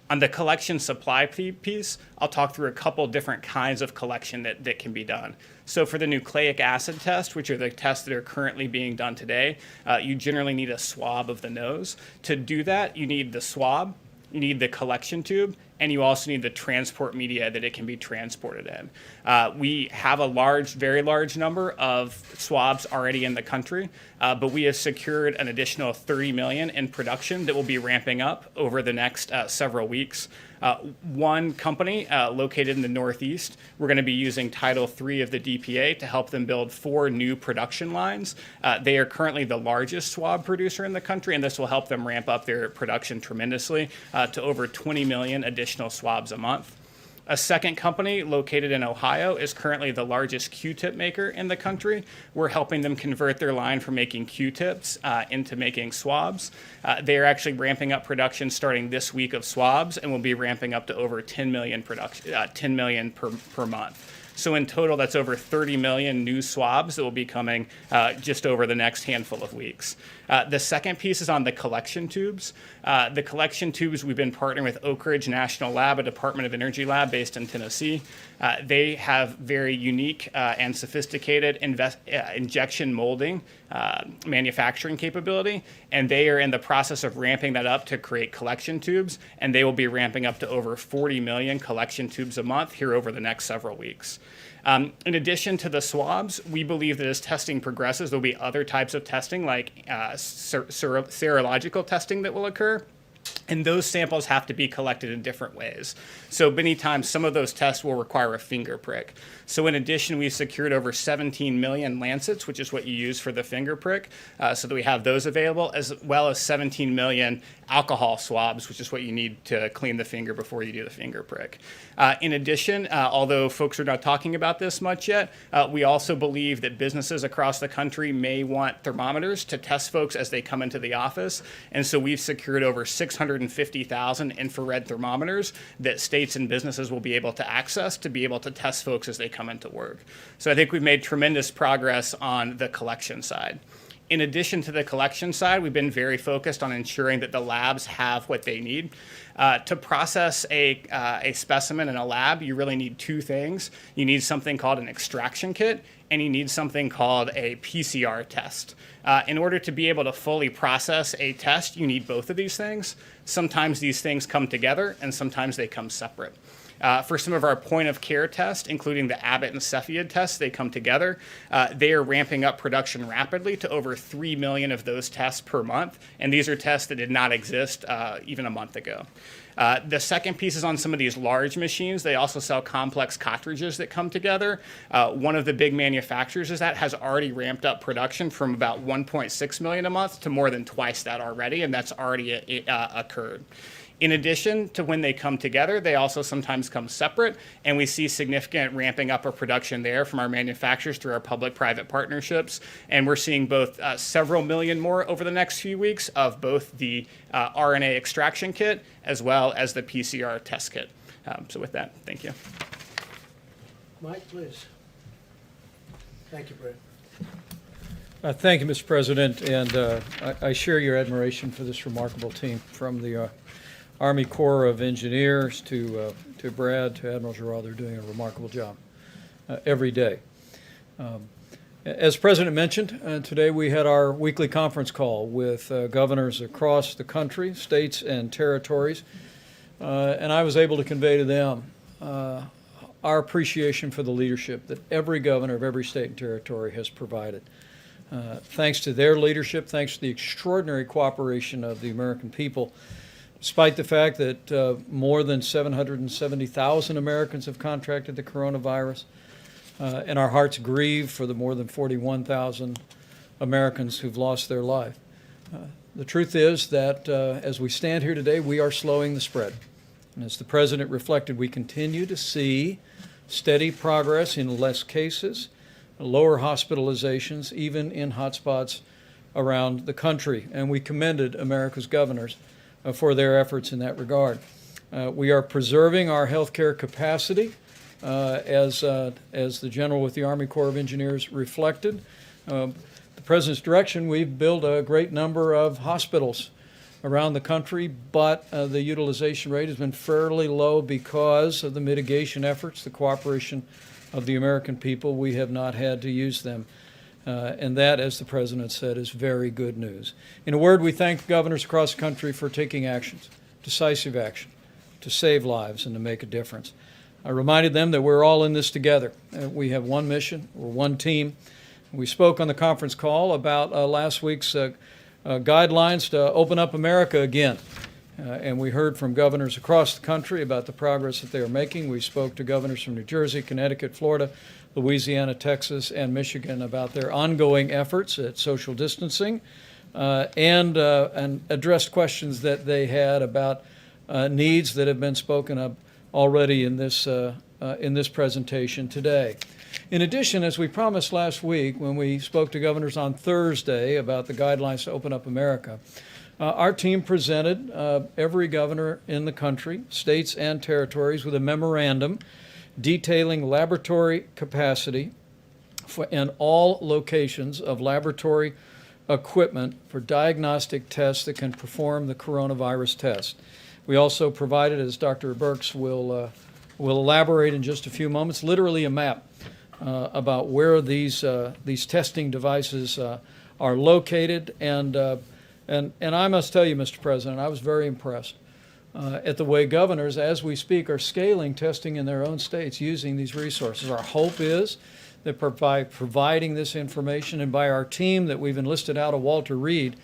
Speaker 7: On the collection supply piece, I'll talk through a couple different kinds of collection that can be done. So for the nucleic acid test, which are the tests that are currently being done today, you generally need a swab of the nose. To do that, you need the swab, you need the collection tube, and you also need the transport media that it can be transported in. We have a very large number of swabs already in the country, but we have secured an additional 30 million in production that will be ramping up over the next several weeks. One company located in the Northeast, we're going to be using Title III of the DPA to help them build 4 new production lines. They are currently the largest swab producer in the country, and this will help them ramp up their production tremendously to over 20 million additional swabs a month. A second company located in Ohio is currently the largest Q-tip maker in the country. We're helping them convert their line from making Q-tips into making swabs. They are actually ramping up production starting this week of swabs, and will be ramping up to over 10 million per month. So in total, that's over 30 million new swabs that will be coming just over the next handful of weeks. The second piece is on the collection tubes. The collection tubes, we've been partnering with Oak Ridge National Lab, a Department of Energy lab based in Tennessee. They have very unique and sophisticated injection molding manufacturing capability, and they are in the process of ramping that up to create collection tubes, and they will be ramping up to over 40 million collection tubes a month here over the next several weeks. In addition to the swabs, we believe that as testing progresses, there'll be other types of testing like serological testing that will occur. And those samples have to be collected in different ways. So many times, some of those tests will require a finger prick. So in addition, we've secured over 17 million lancets, which is what you use for the finger prick, so that we have those available, as well as 17 million alcohol swabs, which is what you need to clean the finger before you do the finger prick. In addition, although folks are not talking about this much yet, we also believe that businesses across the country may want thermometers to test folks as they come into the office. And so we've secured over 650,000 infrared thermometers that states and businesses will be able to access to be able to test folks as they come into work. So I think we've made tremendous progress on the collection side. In addition to the collection side, we've been very focused on ensuring that the labs have what they need. To process a specimen in a lab, you really need 2 things. You need something called an extraction kit, and you need something called a PCR test. In order to be able to fully process a test, you need both of these things. Sometimes these things come together, and sometimes they come separate. For some of our point-of-care tests, including the Abbott and Cepheid tests, they come together. They are ramping up production rapidly to over 3 million of those tests per month, and these are tests that did not exist even a month ago. The second piece is on some of these large machines. They also sell complex cartridges that come together. One of the big manufacturers is that has already ramped up production from about 1.6 million a month to more than twice that already, and that's already occurred. In addition to when they come together, they also sometimes come separate, and we see significant ramping up of production there from our manufacturers through our public-private partnerships. And we're seeing both several million more over the next few weeks of both the RNA extraction kit as well as the PCR test kit. So with that, thank you.
Speaker 1: Mike, please. Thank you, Brett.
Speaker 8: Thank you, Mr. President, and I share your admiration for this remarkable team, from the Army Corps of Engineers to Brad to Admiral Giroir. They're doing a remarkable job every day. As President mentioned, today we had our weekly conference call with governors across the country, states and territories, and I was able to convey to them our appreciation for the leadership that every governor of every state and territory has provided. Thanks to their leadership, thanks to the extraordinary cooperation of the American people, despite the fact that more than 770,000 Americans have contracted the coronavirus, and our hearts grieve for the more than 41,000 Americans who've lost their life. The truth is that as we stand here today, we are slowing the spread. And as the President reflected, we continue to see steady progress in less cases, lower hospitalizations, even in hotspots around the country. And we commended America's governors for their efforts in that regard. We are preserving our healthcare capacity, as the General with the Army Corps of Engineers reflected. The President's direction, we've built a great number of hospitals around the country, but the utilization rate has been fairly low because of the mitigation efforts, the cooperation of the American people. We have not had to use them. And that, as the President said, is very good news. In a word, we thank governors across the country for taking actions, decisive action, to save lives and to make a difference. I reminded them that we're all in this together. We have one mission, we're one team. We spoke on the conference call about last week's guidelines to open up America again. And we heard from governors across the country about the progress that they are making. We spoke to governors from New Jersey, Connecticut, Florida, Louisiana, Texas, and Michigan about their ongoing efforts at social distancing, and addressed questions that they had about needs that have been spoken of already in this presentation today. In addition, as we promised last week when we spoke to governors on Thursday about the guidelines to open up America, our team presented every governor in the country, states and territories, with a memorandum detailing laboratory capacity and all locations of laboratory equipment for diagnostic tests that can perform the coronavirus test. We also provided, as Dr. Birx will elaborate in just a few moments, literally a map about where these testing devices are located. And I must tell you, Mr. President, I was very impressed at the way governors, as we speak, are scaling testing in their own states using these resources. Our hope is that by providing this information, and by our team that we've enlisted out of Walter Reed,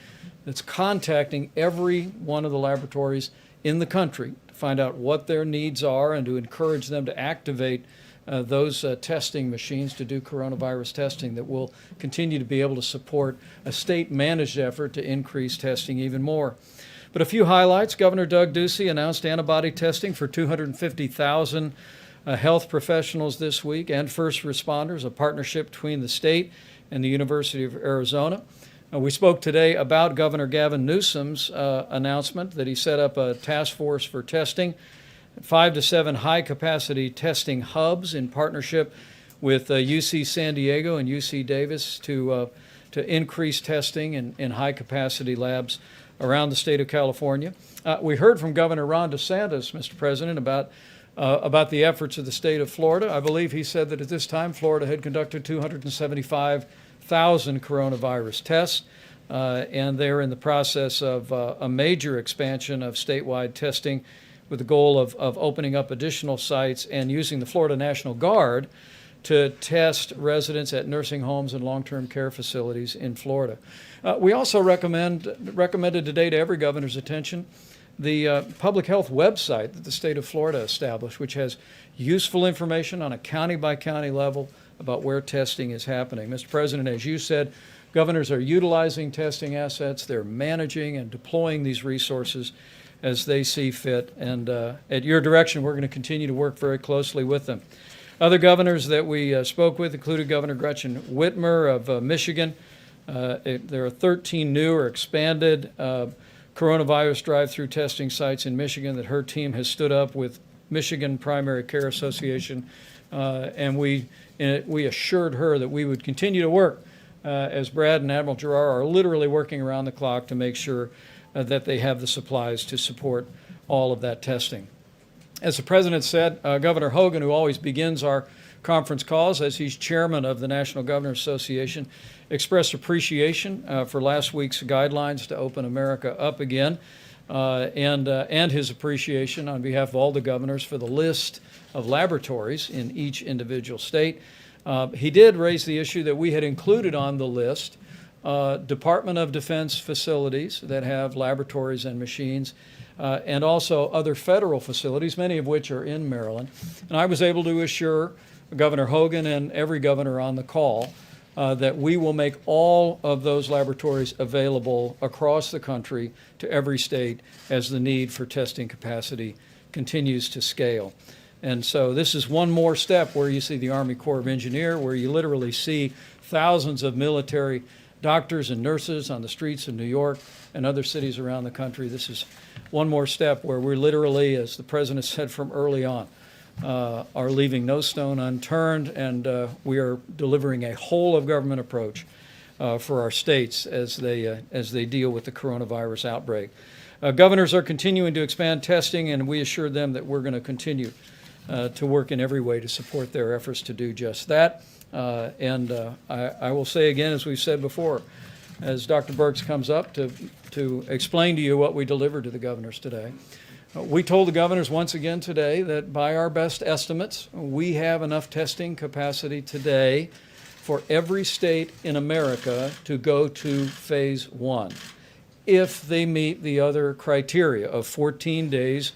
Speaker 8: that's contacting every one of the laboratories in the country to find out what their needs are and to encourage them to activate those testing machines to do coronavirus testing, that will continue to be able to support a state-managed effort to increase testing even more. But a few highlights. Governor Doug Ducey announced antibody testing for 250,000 health professionals this week and first responders, a partnership between the state and the University of Arizona. We spoke today about Governor Gavin Newsom's announcement that he set up a task force for testing, 5 to 7 high-capacity testing hubs in partnership with UC San Diego and UC Davis to increase testing in high-capacity labs around the state of California. We heard from Governor Ron DeSantis, Mr. President, about the efforts of the state of Florida. I believe he said that at this time Florida had conducted 275,000 coronavirus tests, and they're in the process of a major expansion of statewide testing with the goal of opening up additional sites and using the Florida National Guard to test residents at nursing homes and long-term care facilities in Florida. We also recommended today to every governor's attention the public health website that the state of Florida established, which has useful information on a county-by-county level about where testing is happening. Mr. President, as you said, governors are utilizing testing assets. They're managing and deploying these resources as they see fit. And at your direction, we're going to continue to work very closely with them. Other governors that we spoke with included Governor Gretchen Whitmer of Michigan. There are 13 new or expanded coronavirus drive-through testing sites in Michigan that her team has stood up with Michigan Primary Care Association, and we assured her that we would continue to work as Brad and Admiral Giroir are literally working around the clock to make sure that they have the supplies to support all of that testing. As the President said, Governor Hogan, who always begins our conference calls as he's chairman of the National Governors Association, expressed appreciation for last week's guidelines to open America up again, and his appreciation on behalf of all the governors for the list of laboratories in each individual state. He did raise the issue that we had included on the list Department of Defense facilities that have laboratories and machines, and also other federal facilities, many of which are in Maryland. And I was able to assure Governor Hogan and every governor on the call that we will make all of those laboratories available across the country to every state as the need for testing capacity continues to scale. And so this is one more step where you see the Army Corps of Engineers, where you literally see thousands of military doctors and nurses on the streets of New York and other cities around the country. This is one more step where we're literally, as the President said from early on, are leaving no stone unturned, and we are delivering a whole of government approach for our states as they deal with the coronavirus outbreak. Governors are continuing to expand testing, and we assured them that we're going to continue to work in every way to support their efforts to do just that. I will say again, as we've said before, as Dr. Birx comes up to explain to you what we delivered to the governors today, we told the governors once again today that by our best estimates, we have enough testing capacity today for every state in America to go to phase 1 if they meet the other criteria of 14 days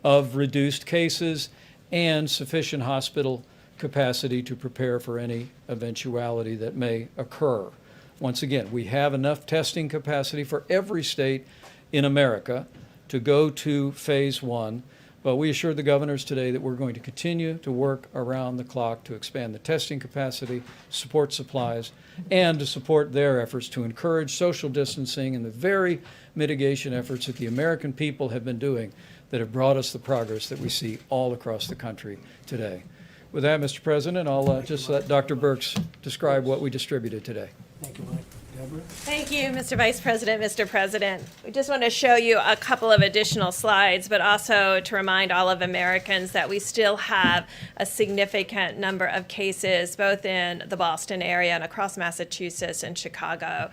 Speaker 8: of reduced cases and sufficient hospital capacity to prepare for any eventuality that may occur. Once again, we have enough testing capacity for every state in America to go to phase 1, but we assured the governors today that we're going to continue to work around the clock to expand the testing capacity, support supplies, and to support their efforts to encourage social distancing and the very mitigation efforts that the American people have been doing that have brought us the progress that we see all across the country today. With that, Mr. President, I'll just let Dr. Birx describe what we distributed today.
Speaker 1: Thank you, Mike. Deborah?
Speaker 9: Thank you, Mr. Vice President, Mr. President. We just want to show you a couple of additional slides, but also to remind all of Americans that we still have a significant number of cases, both in the Boston area and across Massachusetts and Chicago,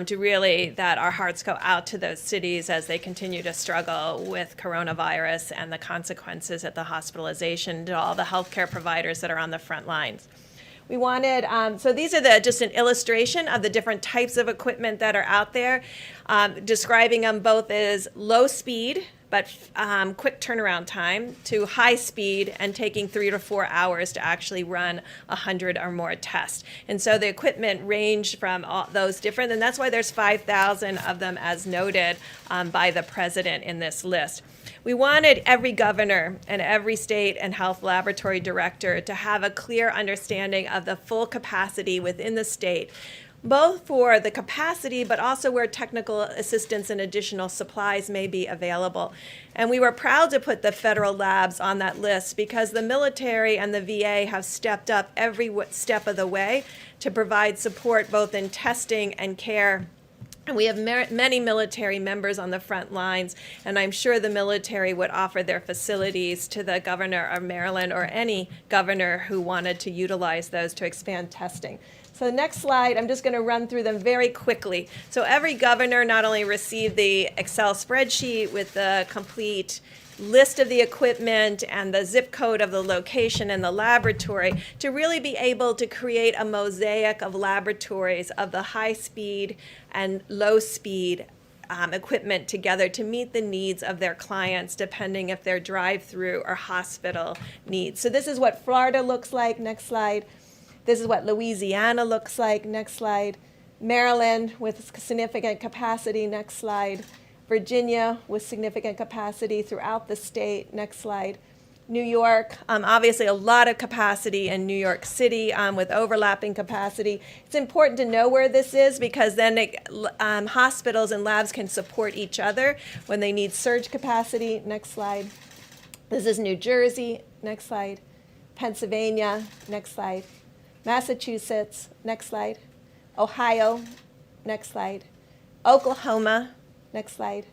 Speaker 9: to really that our hearts go out to those cities as they continue to struggle with coronavirus and the consequences at the hospitalization, to all the healthcare providers that are on the front lines. We wanted, so these are just an illustration of the different types of equipment that are out there, describing them both as low speed, but quick turnaround time, to high speed and taking 3 to 4 hours to actually run 100 or more tests. And so the equipment range from all those different, and that's why there's 5,000 of them as noted by the President in this list. We wanted every governor and every state and health laboratory director to have a clear understanding of the full capacity within the state, both for the capacity, but also where technical assistance and additional supplies may be available. And we were proud to put the federal labs on that list because the military and the VA have stepped up every step of the way to provide support both in testing and care. And we have many military members on the front lines, and I'm sure the military would offer their facilities to the governor of Maryland or any governor who wanted to utilize those to expand testing. So the next slide, I'm just going to run through them very quickly. So every governor not only received the Excel spreadsheet with the complete list of the equipment and the zip code of the location and the laboratory to really be able to create a mosaic of laboratories of the high speed and low speed equipment together to meet the needs of their clients, depending if they're drive-through or hospital needs. So this is what Florida looks like. Next slide. This is what Louisiana looks like. Next slide. Maryland with significant capacity. Next slide. Virginia with significant capacity throughout the state. Next slide. New York, obviously a lot of capacity in New York City with overlapping capacity. It's important to know where this is because then hospitals and labs can support each other when they need surge capacity. Next slide. This is New Jersey. Next slide. Pennsylvania. Next slide. Massachusetts. Next slide. Ohio. Next slide. Oklahoma. Next slide.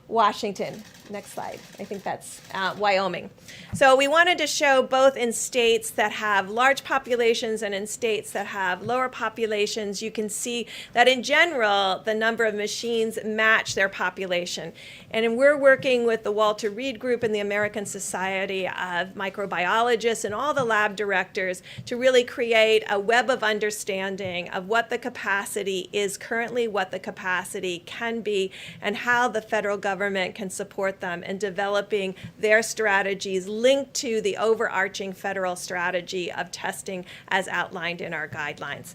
Speaker 9: Washington. Next slide. I think that's Wyoming. So we wanted to show both in states that have large populations and in states that have lower populations. You can see that in general, the number of machines match their population. And we're working with the Walter Reed Group and the American Society of Microbiologists and all the lab directors to really create a web of understanding of what the capacity is currently, what the capacity can be, and how the federal government can support them in developing their strategies linked to the overarching federal strategy of testing as outlined in our guidelines.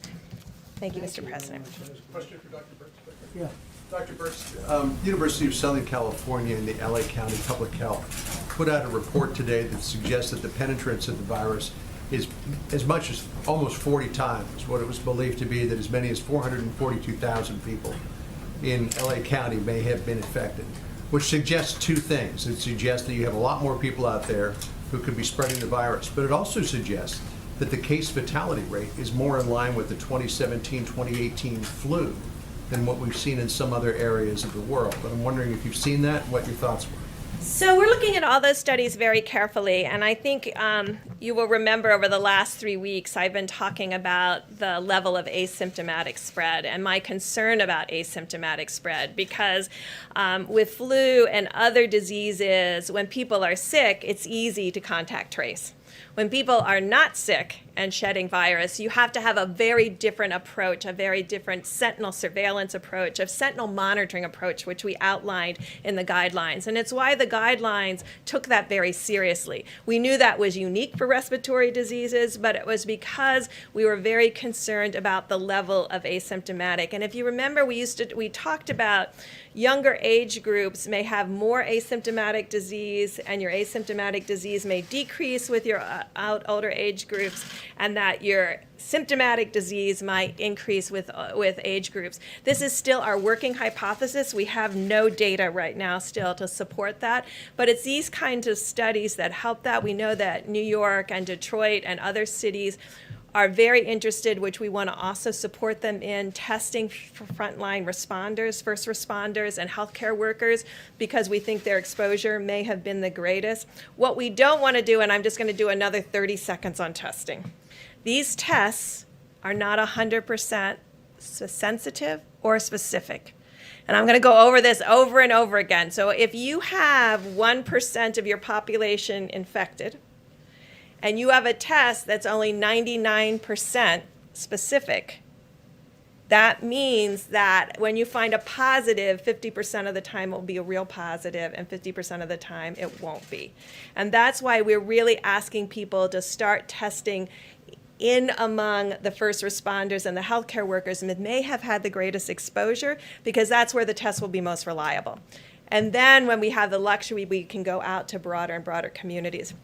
Speaker 9: Thank you, Mr. President.
Speaker 10: Question for Dr. Burks? Yeah. Dr. Burks, University of Southern California and the LA County Public Health put out a report today that suggests that the penetrance of the virus is as much as almost 40 times what it was believed to be, that as many as 442,000 people in LA County may have been infected, which suggests two things. It suggests that you have a lot more people out there who could be spreading the virus, but it also suggests that the case fatality rate is more in line with the 2017-2018 flu than what we've seen in some other areas of the world. But I'm wondering if you've seen that, what your thoughts were.
Speaker 9: So we're looking at all those studies very carefully, and I think you will remember over the last 3 weeks I've been talking about the level of asymptomatic spread and my concern about asymptomatic spread because with flu and other diseases, when people are sick, it's easy to contact trace. When people are not sick and shedding virus, you have to have a very different approach, a very different sentinel surveillance approach, a sentinel monitoring approach, which we outlined in the guidelines. And it's why the guidelines took that very seriously. We knew that was unique for respiratory diseases, but it was because we were very concerned about the level of asymptomatic. And if you remember, we talked about younger age groups may have more asymptomatic disease, and your asymptomatic disease may decrease with your older age groups, and that your symptomatic disease might increase with age groups. This is still our working hypothesis. We have no data right now still to support that, but it's these kinds of studies that help that. We know that New York and Detroit and other cities are very interested, which we want to also support them in testing for frontline responders, first responders, and healthcare workers because we think their exposure may have been the greatest. What we don't want to do, and I'm just going to do another 30 seconds on testing. These tests are not 100% sensitive or specific. And I'm going to go over this over and over again. So if you have 1% of your population infected, and you have a test that's only 99% specific, that means that when you find a positive, 50% of the time it will be a real positive, and 50% of the time it won't be. And that's why we're really asking people to start testing in among the first responders and the healthcare workers that may have had the greatest exposure, because that's where the test will be most reliable. And then when we have the luxury, we can go out to broader and broader communities.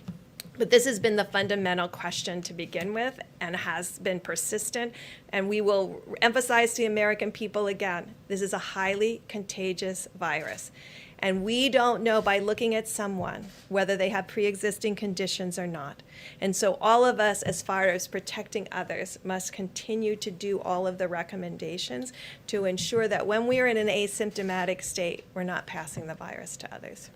Speaker 9: But this has been the fundamental question to begin with and has been persistent. And we will emphasize to the American people again, this is a highly contagious virus. And we don't know by looking at someone whether they have pre-existing conditions or not. And so all of us, as far as protecting others, must continue to do all of the recommendations to ensure that when we are in an asymptomatic state, we're not passing the virus to others.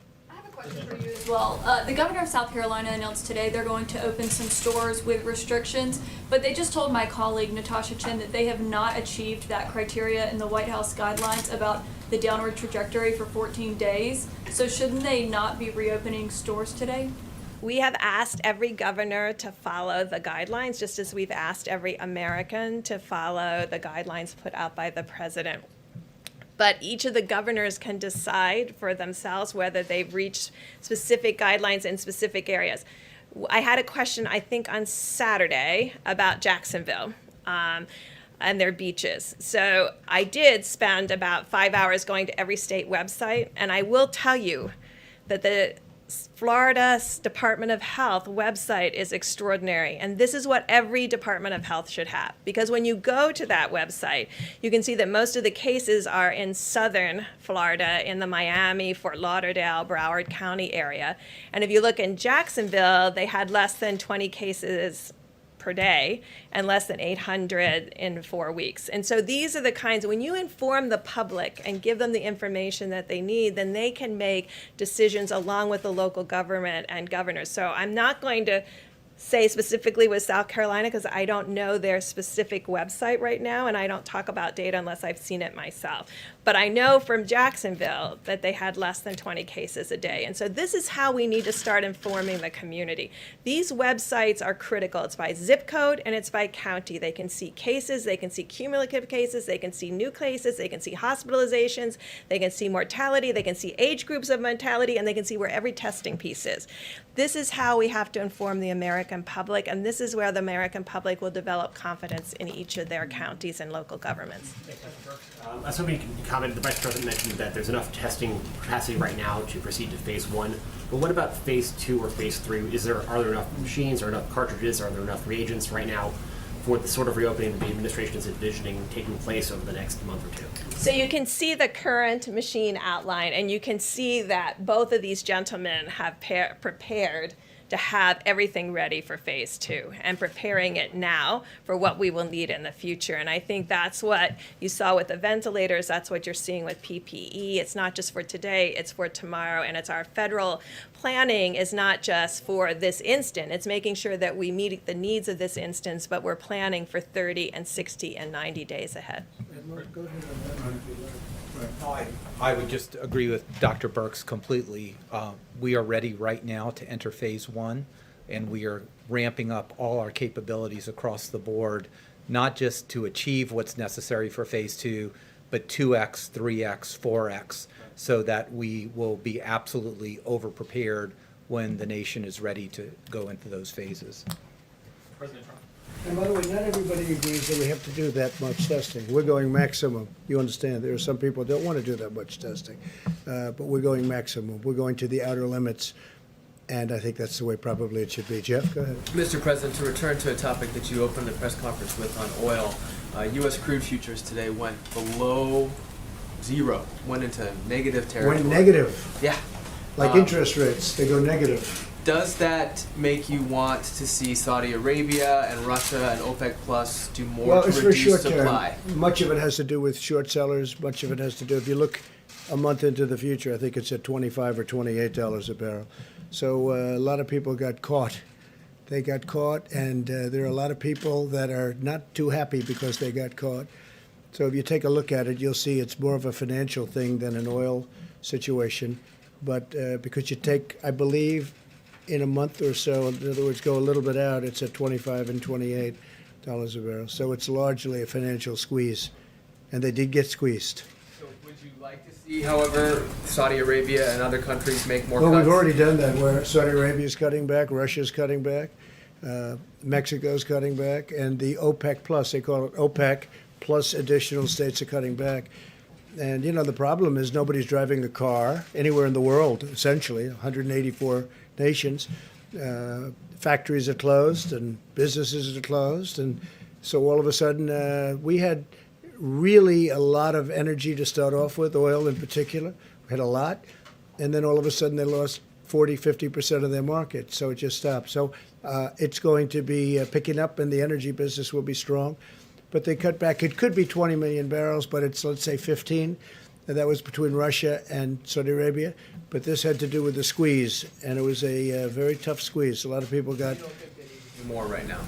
Speaker 11: Question for you as well. The governor of South Carolina announced today they're going to open some stores with restrictions, but they just told my colleague Natasha Chen that they have not achieved that criteria in the White House guidelines about the downward trajectory for 14 days. So shouldn't they not be reopening stores today?
Speaker 9: We have asked every governor to follow the guidelines, just as we've asked every American to follow the guidelines put out by the president. but each of the governors can decide for themselves whether they've reached specific guidelines in specific areas. I had a question, I think, on Saturday about Jacksonville and their beaches. So I did spend about 5 hours going to every state website, and I will tell you that the Florida Department of Health website is extraordinary, and this is what every Department of Health should have, because when you go to that website, you can see that most of the cases are in southern Florida, in the Miami, Fort Lauderdale, Broward County area. And if you look in Jacksonville, they had less than 20 cases per day and less than 800 in 4 weeks. And so these are the kinds, when you inform the public and give them the information that they need, then they can make decisions along with the local government and governors. So I'm not going to say specifically with South Carolina because I don't know their specific website right now, and I don't talk about data unless I've seen it myself. But I know from Jacksonville that they had less than 20 cases a day. And so this is how we need to start informing the community. These websites are critical. It's by zip code and it's by county. They can see cases, they can see cumulative cases, they can see new cases, they can see hospitalizations, they can see mortality, they can see age groups of mortality, and they can see where every testing piece is. This is how we have to inform the American public, and this is where the American public will develop confidence in each of their counties and local governments.
Speaker 12: I was hoping you can comment. The Vice President mentioned that there's enough testing capacity right now to proceed to phase 1. But what about phase 2 or phase 3? Are there enough machines, or enough cartridges, are there enough reagents right now for the sort of reopening that the administration is envisioning taking place over the next month or two?
Speaker 9: So you can see the current machine outline, and you can see that both of these gentlemen have prepared to have everything ready for phase 2 and preparing it now for what we will need in the future. And I think that's what you saw with the ventilators. That's what you're seeing with PPE. It's not just for today, it's for tomorrow. And it's our federal planning is not just for this instant. It's making sure that we meet the needs of this instance, but we're planning for 30 and 60 and 90 days ahead.
Speaker 6: I would just agree with Dr. Birx completely. We are ready right now to enter phase 1, and we are ramping up all our capabilities across the board, not just to achieve what's necessary for phase 2, but 2x, 3x, 4x, so that we will be absolutely over-prepared when the nation is ready to go into those phases.
Speaker 12: President Trump.
Speaker 1: And by the way, not everybody agrees that we have to do that much testing. We're going maximum. You understand, there are some people that don't want to do that much testing. But we're going maximum. We're going to the outer limits. And I think that's the way probably it should be. Jeff, go ahead.
Speaker 3: Mr. President, to return to a topic that you opened the press conference with on oil, U.S. crude futures today went below zero, went into negative territory.
Speaker 1: Went negative.
Speaker 3: Yeah.
Speaker 1: Like interest rates, they go negative.
Speaker 3: Does that make you want to see Saudi Arabia and Russia and OPEC Plus do more
Speaker 1: Well,
Speaker 3: to
Speaker 1: it's for
Speaker 3: reduce
Speaker 1: short
Speaker 3: supply?
Speaker 1: term. Much of it has to do with short sellers. Much of it has to do, if you look a month into the future, I think it's at $25 or $28 a barrel. So a lot of people got caught. They got caught, and there are a lot of people that are not too happy because they got caught. So if you take a look at it, you'll see it's more of a financial thing than an oil situation. But because you take, I believe, in a month or so, in other words, go a little bit out, it's at $25 and $28 a barrel. So it's largely a financial squeeze, and they did get squeezed.
Speaker 3: So would you like to see, however, Saudi Arabia and other countries make more
Speaker 1: Well,
Speaker 3: cuts?
Speaker 1: we've already done that, where Saudi Arabia is cutting back, Russia's cutting back, Mexico's cutting back, and the OPEC Plus, they call it OPEC, plus additional states are cutting back. And, you know, the problem is nobody's driving a car anywhere in the world, essentially, 184 nations. Factories are closed and businesses are closed. And so all of a sudden, we had really a lot of energy to start off with, oil in particular. We had a lot. And then all of a sudden, they lost 40, 50% of their market. So it just stopped. So it's going to be picking up, and the energy business will be strong. But they cut back. It could be 20 million barrels, but it's, let's say, 15. And that was between Russia and Saudi Arabia. But this had to do with the squeeze, and it was a very tough squeeze. A lot of people got...
Speaker 3: You don't think they need to do more right now?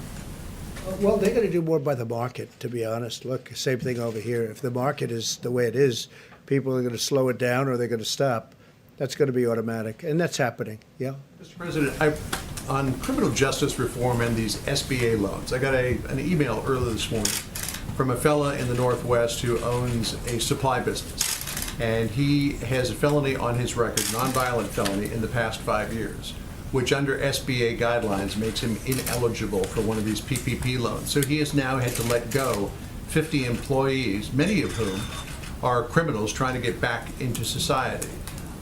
Speaker 1: Well, they're going to do more by the market, to be honest. Look, same thing over here. If the market is the way it is, people are going to slow it down or they're going to stop. That's going to be automatic, and that's happening, yeah?
Speaker 10: Mr. President, on criminal justice reform and these SBA loans, I got an email earlier this morning from a fella in the Northwest who owns a supply business. and he has a felony on his record, nonviolent felony, in the past 5 years, which under SBA guidelines makes him ineligible for one of these PPP loans. So he has now had to let go 50 employees, many of whom are criminals trying to get back into society.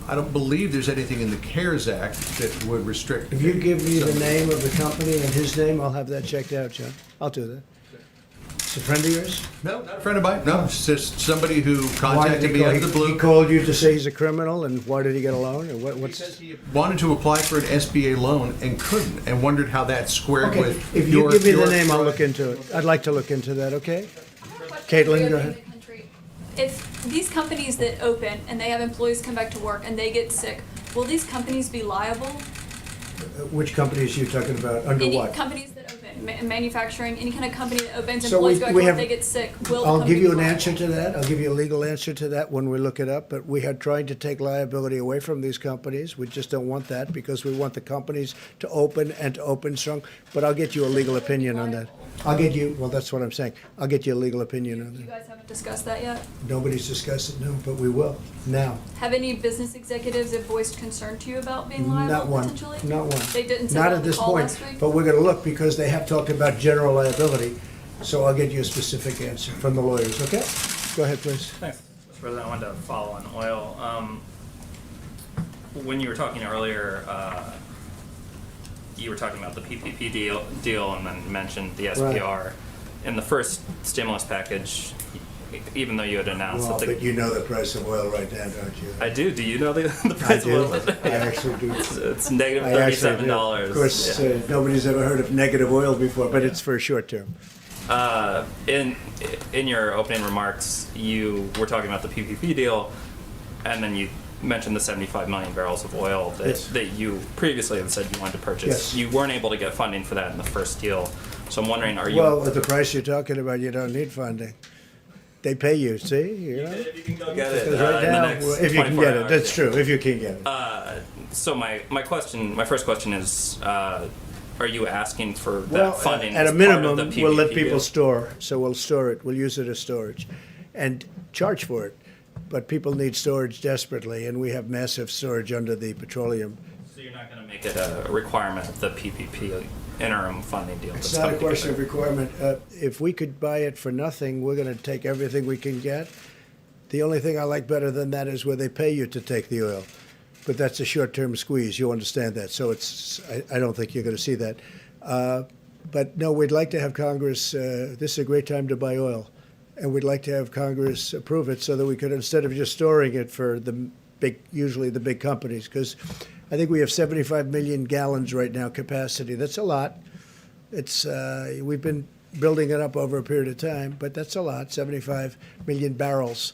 Speaker 10: I don't believe there's anything in the CARES Act that would restrict.
Speaker 1: If you give me the name of the company and his name, I'll have that checked out, John. I'll do that. It's a friend of yours?
Speaker 10: No, not a friend of mine. No, it's just somebody who
Speaker 1: Why did
Speaker 10: contacted
Speaker 1: he
Speaker 10: me
Speaker 1: call-
Speaker 10: out of the
Speaker 1: He
Speaker 10: blue.
Speaker 1: called you to say he's a criminal, and why did he get a loan? And
Speaker 10: Because
Speaker 1: what's?
Speaker 10: he wanted to apply for an SBA loan and couldn't, and wondered how that squared
Speaker 1: Okay,
Speaker 10: with
Speaker 1: if you
Speaker 10: your.
Speaker 1: give me the
Speaker 10: your-
Speaker 1: name, I'll look into it. I'd like to look into that, okay? Caitlin, go ahead.
Speaker 11: If these companies that open and they have employees come back to work and they get sick, will these companies be liable?
Speaker 1: Which companies are you talking about? Under
Speaker 11: Any
Speaker 1: what?
Speaker 11: companies that open, manufacturing, any kind of company that opens,
Speaker 1: So
Speaker 11: employees
Speaker 1: we-
Speaker 11: go back
Speaker 1: we
Speaker 11: to work,
Speaker 1: have-
Speaker 11: they get sick, will the
Speaker 1: I'll
Speaker 11: company
Speaker 1: give you
Speaker 11: be
Speaker 1: an
Speaker 11: liable?
Speaker 1: answer to that. I'll give you a legal answer to that when we look it up. But we are trying to take liability away from these companies. We just don't want that because we want the companies to open and to open strong. But I'll get you a legal opinion on that. I'll get you, well, that's what I'm saying. I'll get you a legal opinion on
Speaker 11: You
Speaker 1: that.
Speaker 11: guys haven't discussed that yet?
Speaker 1: Nobody's discussed it, no, but we will, now.
Speaker 11: Have any business executives have voiced concern to you about being
Speaker 1: Not
Speaker 11: liable
Speaker 1: one,
Speaker 11: potentially?
Speaker 1: not one.
Speaker 11: They didn't say
Speaker 1: Not
Speaker 11: that
Speaker 1: at
Speaker 11: on the
Speaker 1: this
Speaker 11: call
Speaker 1: point,
Speaker 11: last week?
Speaker 1: but we're gonna look because they have talked about general liability. So I'll get you a specific answer from the lawyers, okay? Go ahead, please.
Speaker 13: Thanks, Mr. President. I wanted to follow on oil. When you were talking earlier, you were talking about the PPP deal and then mentioned the SPR. In the first stimulus package, even though you had announced
Speaker 1: Well,
Speaker 13: that
Speaker 1: but you know the price of oil right now, don't you?
Speaker 13: I do. Do you know the
Speaker 1: I
Speaker 13: price
Speaker 1: do.
Speaker 13: of oil?
Speaker 1: I actually do.
Speaker 13: It's negative
Speaker 1: I actually do.
Speaker 13: $37.
Speaker 1: Of course,
Speaker 13: Yeah.
Speaker 1: nobody's ever heard of negative oil before, but it's for a short term.
Speaker 13: In your opening remarks, you were talking about the PPP deal, and then you mentioned the 75 million barrels of oil that,
Speaker 1: Yes.
Speaker 13: that you previously had said you wanted to purchase.
Speaker 1: Yes.
Speaker 13: You weren't able to get funding for that in the first deal. So I'm wondering, are you...
Speaker 1: Well, at the price you're talking about, you don't need funding. They pay you, see? You know?
Speaker 13: If you can go get it
Speaker 1: Because right
Speaker 13: in the
Speaker 1: now,
Speaker 13: next
Speaker 1: if you can
Speaker 13: 24
Speaker 1: get it,
Speaker 13: hours.
Speaker 1: that's true, if you can get it.
Speaker 13: So my first question is, are you asking for that
Speaker 1: Well,
Speaker 13: funding
Speaker 1: at a
Speaker 13: as part of
Speaker 1: minimum,
Speaker 13: the
Speaker 1: we'll let
Speaker 13: PPP
Speaker 1: people
Speaker 13: deal?
Speaker 1: store, so we'll store it, we'll use it as storage, and charge for it. But people need storage desperately, and we have massive storage under the petroleum.
Speaker 13: So you're not going to make it a requirement of the PPP interim funding deal?
Speaker 1: It's
Speaker 13: that's
Speaker 1: not a
Speaker 13: coming
Speaker 1: question of
Speaker 13: together?
Speaker 1: requirement. If we could buy it for nothing, we're gonna take everything we can get. The only thing I like better than that is where they pay you to take the oil. But that's a short-term squeeze, you understand that, so I don't think you're gonna see that. But no, we'd like to have Congress, this is a great time to buy oil. And we'd like to have Congress approve it so that we could, instead of just storing it for usually the big companies, because I think we have 75 million gallons right now capacity. That's a lot. We've been building it up over a period of time, but that's a lot, 75 million barrels.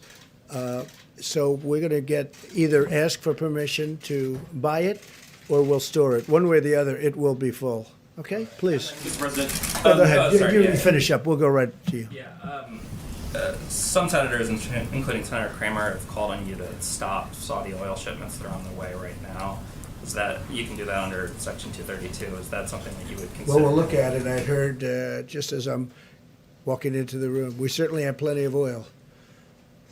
Speaker 1: So we're going to either ask for permission to buy it or we'll store it. One way or the other, it will be full. Okay, please.
Speaker 13: Mr. President.
Speaker 1: Go ahead.
Speaker 13: Sorry,
Speaker 1: You finish up. We'll go right to you.
Speaker 13: Yeah. Some senators, including Senator Kramer, have called on you to stop Saudi oil shipments that are on the way right now. Is that, you can do that under Section 232? Is that something that you would consider?
Speaker 1: Well, we'll look at it. I heard just as I'm walking into the room, we certainly have plenty of oil.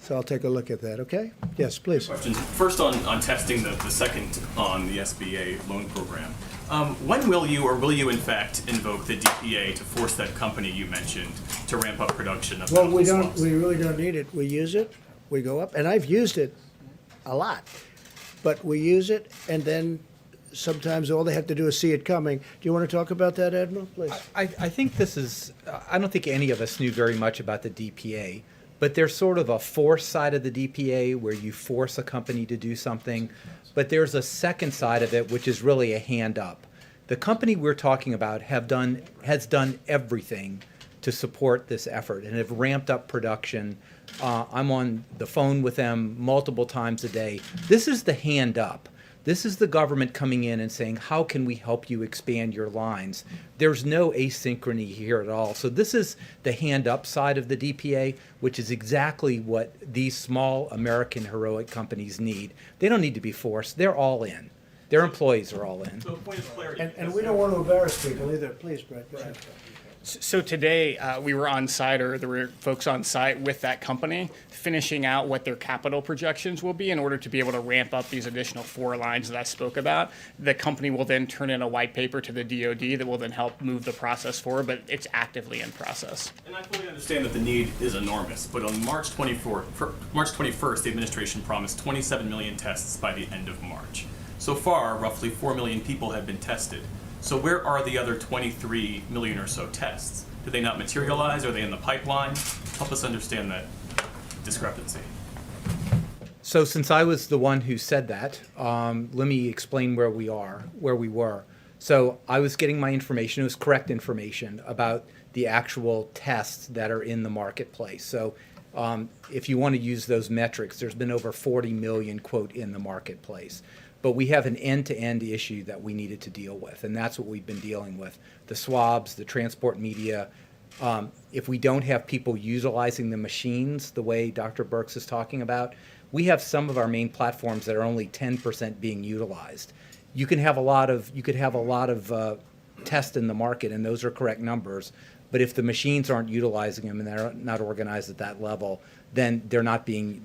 Speaker 1: So I'll take a look at that, okay? Yes, please.
Speaker 14: Questions. First on testing, the second on the SBA loan program. When will you, or will you in fact, invoke the DPA to force that company you mentioned to ramp up production of
Speaker 1: Well,
Speaker 14: medical swabs?
Speaker 1: we really don't need it. We use it, we go up, and I've used it a lot. But we use it, and then sometimes all they have to do is see it coming. Do you want to talk about that, Admiral, please?
Speaker 6: I think this is, I don't think any of us knew very much about the DPA, but there's sort of a force side of the DPA where you force a company to do something, but there's a second side of it which is really a hand up. The company we're talking about has done everything to support this effort and have ramped up production. I'm on the phone with them multiple times a day. This is the hand up. This is the government coming in and saying, how can we help you expand your lines? There's no asynchrony here at all. So this is the hand up side of the DPA, which is exactly what these small American heroic companies need. They don't need to be forced. They're all in. Their employees are all in.
Speaker 14: So point of clarity.
Speaker 1: And we don't want to embarrass people either. Please, Brett, go ahead.
Speaker 7: So today, we were on site, or there were folks on site with that company, finishing out what their capital projections will be in order to be able to ramp up these additional 4 lines that I spoke about. The company will then turn in a white paper to the DoD that will then help move the process forward, but it's actively in process.
Speaker 14: And I fully understand that the need is enormous, but on March 21st, the administration promised 27 million tests by the end of March. So far, roughly 4 million people have been tested. So where are the other 23 million or so tests? Did they not materialize? Are they in the pipeline? Help us understand that discrepancy.
Speaker 6: So since I was the one who said that, let me explain where we were. So I was getting my information, it was correct information about the actual tests that are in the marketplace. So if you want to use those metrics, there's been over 40 million, quote, in the marketplace. But we have an end-to-end issue that we needed to deal with, and that's what we've been dealing with. The swabs, the transport media. If we don't have people utilizing the machines the way Dr. Birx is talking about, we have some of our main platforms that are only 10% being utilized. You could have a lot of tests in the market, and those are correct numbers. But if the machines aren't utilizing them and they're not organized at that level, then they're not being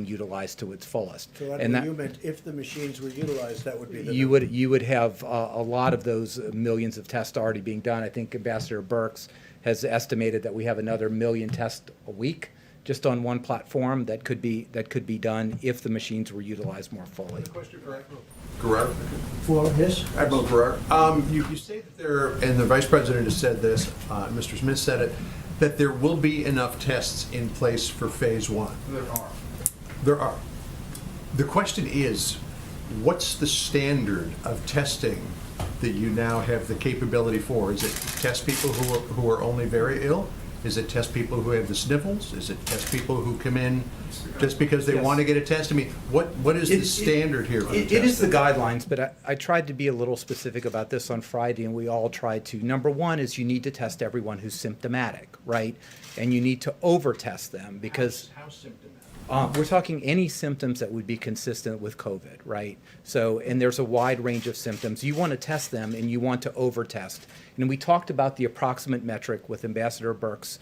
Speaker 6: utilized to its fullest.
Speaker 1: So
Speaker 6: and that,
Speaker 1: you meant if the machines were utilized, that would be the
Speaker 6: you would have a lot of those millions of tests already being done. I think Ambassador Birx has estimated that we have another 1 million tests a week just on one platform that could be done if the machines were utilized more fully.
Speaker 10: Question for Admiral Guerrero.
Speaker 1: For his?
Speaker 10: Admiral Guerrero. You say that there, and the Vice President has said this, Mr. Smith said it, that there will be enough tests in place for phase 1. There are. The question is, what's the standard of testing that you now have the capability for? Is it test people who are only very ill? Is it test people who have the sniffles? Is it test people who come in just because they want to get a test? I mean, what is the standard here for the testing?
Speaker 6: It is the guidelines, but I tried to be a little specific about this on Friday, and we all tried to. Number one is you need to test everyone who's symptomatic, right? And you need to over-test them because...
Speaker 10: How symptomatic?
Speaker 6: We're talking any symptoms that would be consistent with COVID, right? So, and there's a wide range of symptoms. You want to test them and you want to over-test. And we talked about the approximate metric with Ambassador Birx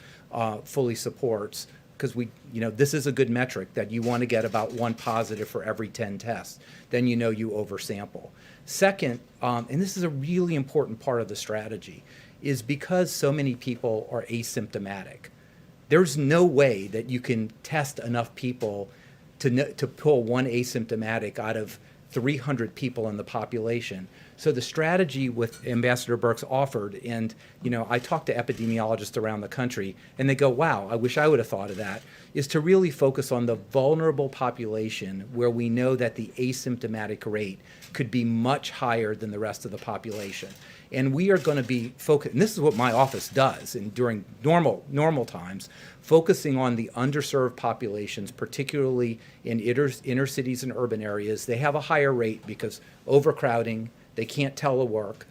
Speaker 6: fully supports, because this is a good metric that you want to get about 1 positive for every 10 tests. Then you know you oversample. Second, and this is a really important part of the strategy, is because so many people are asymptomatic. There's no way that you can test enough people to pull 1 asymptomatic out of 300 people in the population. So the strategy with Ambassador Birx offered, and I talked to epidemiologists around the country, and they go, wow, I wish I would have thought of that, is to really focus on the vulnerable population where we know that the asymptomatic rate could be much higher than the rest of the population. And we are going to be focused, and this is what my office does, and during normal times, focusing on the underserved populations, particularly in inner cities and urban areas. They have a higher rate because overcrowding, they can't telework,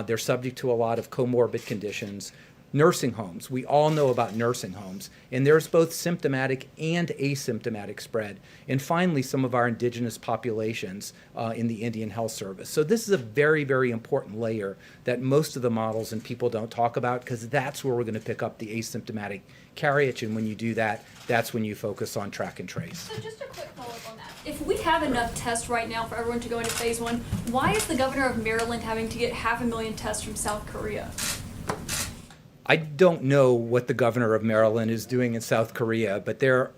Speaker 6: they're subject to a lot of comorbid conditions. Nursing homes, we all know about nursing homes, and there's both symptomatic and asymptomatic spread. And finally, some of our indigenous populations in the Indian Health Service. So this is a very, very important layer that most of the models and people don't talk about, because that's where we're going to pick up the asymptomatic carriage, and when you do that, that's when you focus on track and trace.
Speaker 11: So just a quick follow-up on that. If we have enough tests right now for everyone to go into phase 1, why is the governor of Maryland having to get 500,000 tests from South Korea?
Speaker 6: I don't know what the governor of Maryland is doing in South Korea, but there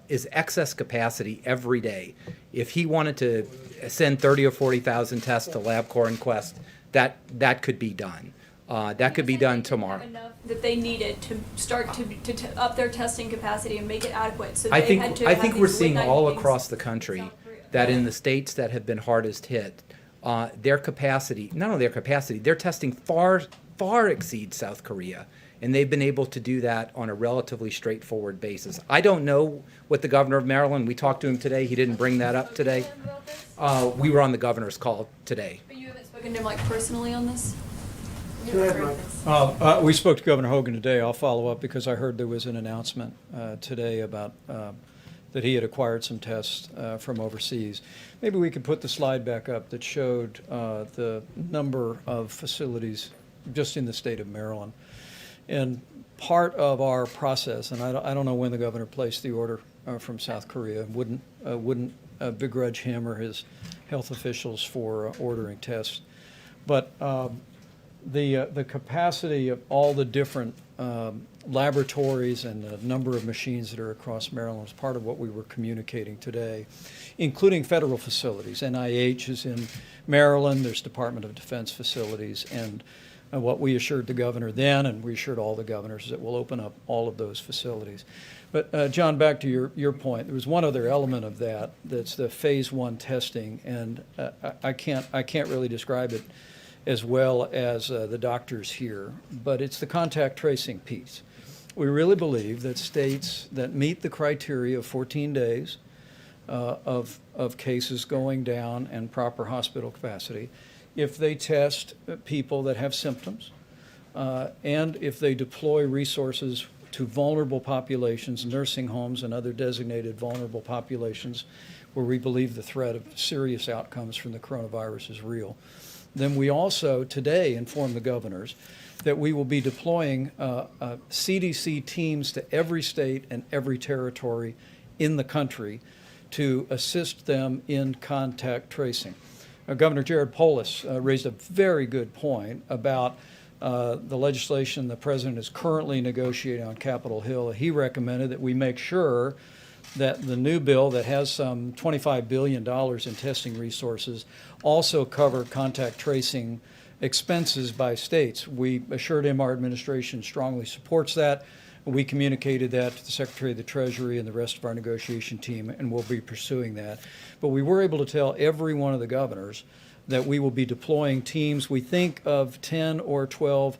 Speaker 6: is excess capacity every day. If he wanted to send 30 or 40,000 tests to LabCorp and Quest, that could be done. That could be done tomorrow.
Speaker 11: Enough that they needed to start to up their testing capacity and make it adequate. So
Speaker 6: I
Speaker 11: they
Speaker 6: think
Speaker 11: had to
Speaker 6: I
Speaker 11: have
Speaker 6: think
Speaker 11: these
Speaker 6: we're seeing
Speaker 11: late-night
Speaker 6: all
Speaker 11: meetings
Speaker 6: across the country that in the states that have been hardest hit, their capacity, not only their capacity, their testing far exceeds South Korea. And they've been able to do that on a relatively straightforward basis. I don't know what the governor of Maryland, we talked to him today, he didn't bring that up today. We were on the governor's call today.
Speaker 11: But you haven't spoken to him personally on this?
Speaker 1: Go ahead, Mike.
Speaker 8: We spoke to Governor Hogan today. I'll follow up because I heard there was an announcement today about that he had acquired some tests from overseas. Maybe we could put the slide back up that showed the number of facilities just in the state of Maryland. And part of our process, and I don't know when the governor placed the order from South Korea, wouldn't begrudge him or his health officials for ordering tests. But the capacity of all the different laboratories and the number of machines that are across Maryland is part of what we were communicating today, including federal facilities. NIH is in Maryland, there's Department of Defense facilities, and what we assured the governor then, and we assured all the governors, is that we'll open up all of those facilities. But John, back to your point, there was one other element of that, that's the phase 1 testing, and I can't really describe it as well as the doctors here, but it's the contact tracing piece. We really believe that states that meet the criteria of 14 days of cases going down and proper hospital capacity, if they test people that have symptoms, and if they deploy resources to vulnerable populations, nursing homes and other designated vulnerable populations where we believe the threat of serious outcomes from the coronavirus is real, then we also today inform the governors that we will be deploying CDC teams to every state and every territory in the country to assist them in contact tracing. Governor Jared Polis raised a very good point about the legislation the president is currently negotiating on Capitol Hill. He recommended that we make sure that the new bill that has some $25 billion in testing resources also cover contact tracing expenses by states. We assured him our administration strongly supports that. We communicated that to the Secretary of the Treasury and the rest of our negotiation team, and we'll be pursuing that. But we were able to tell every one of the governors that we will be deploying teams, we think of 10 or 12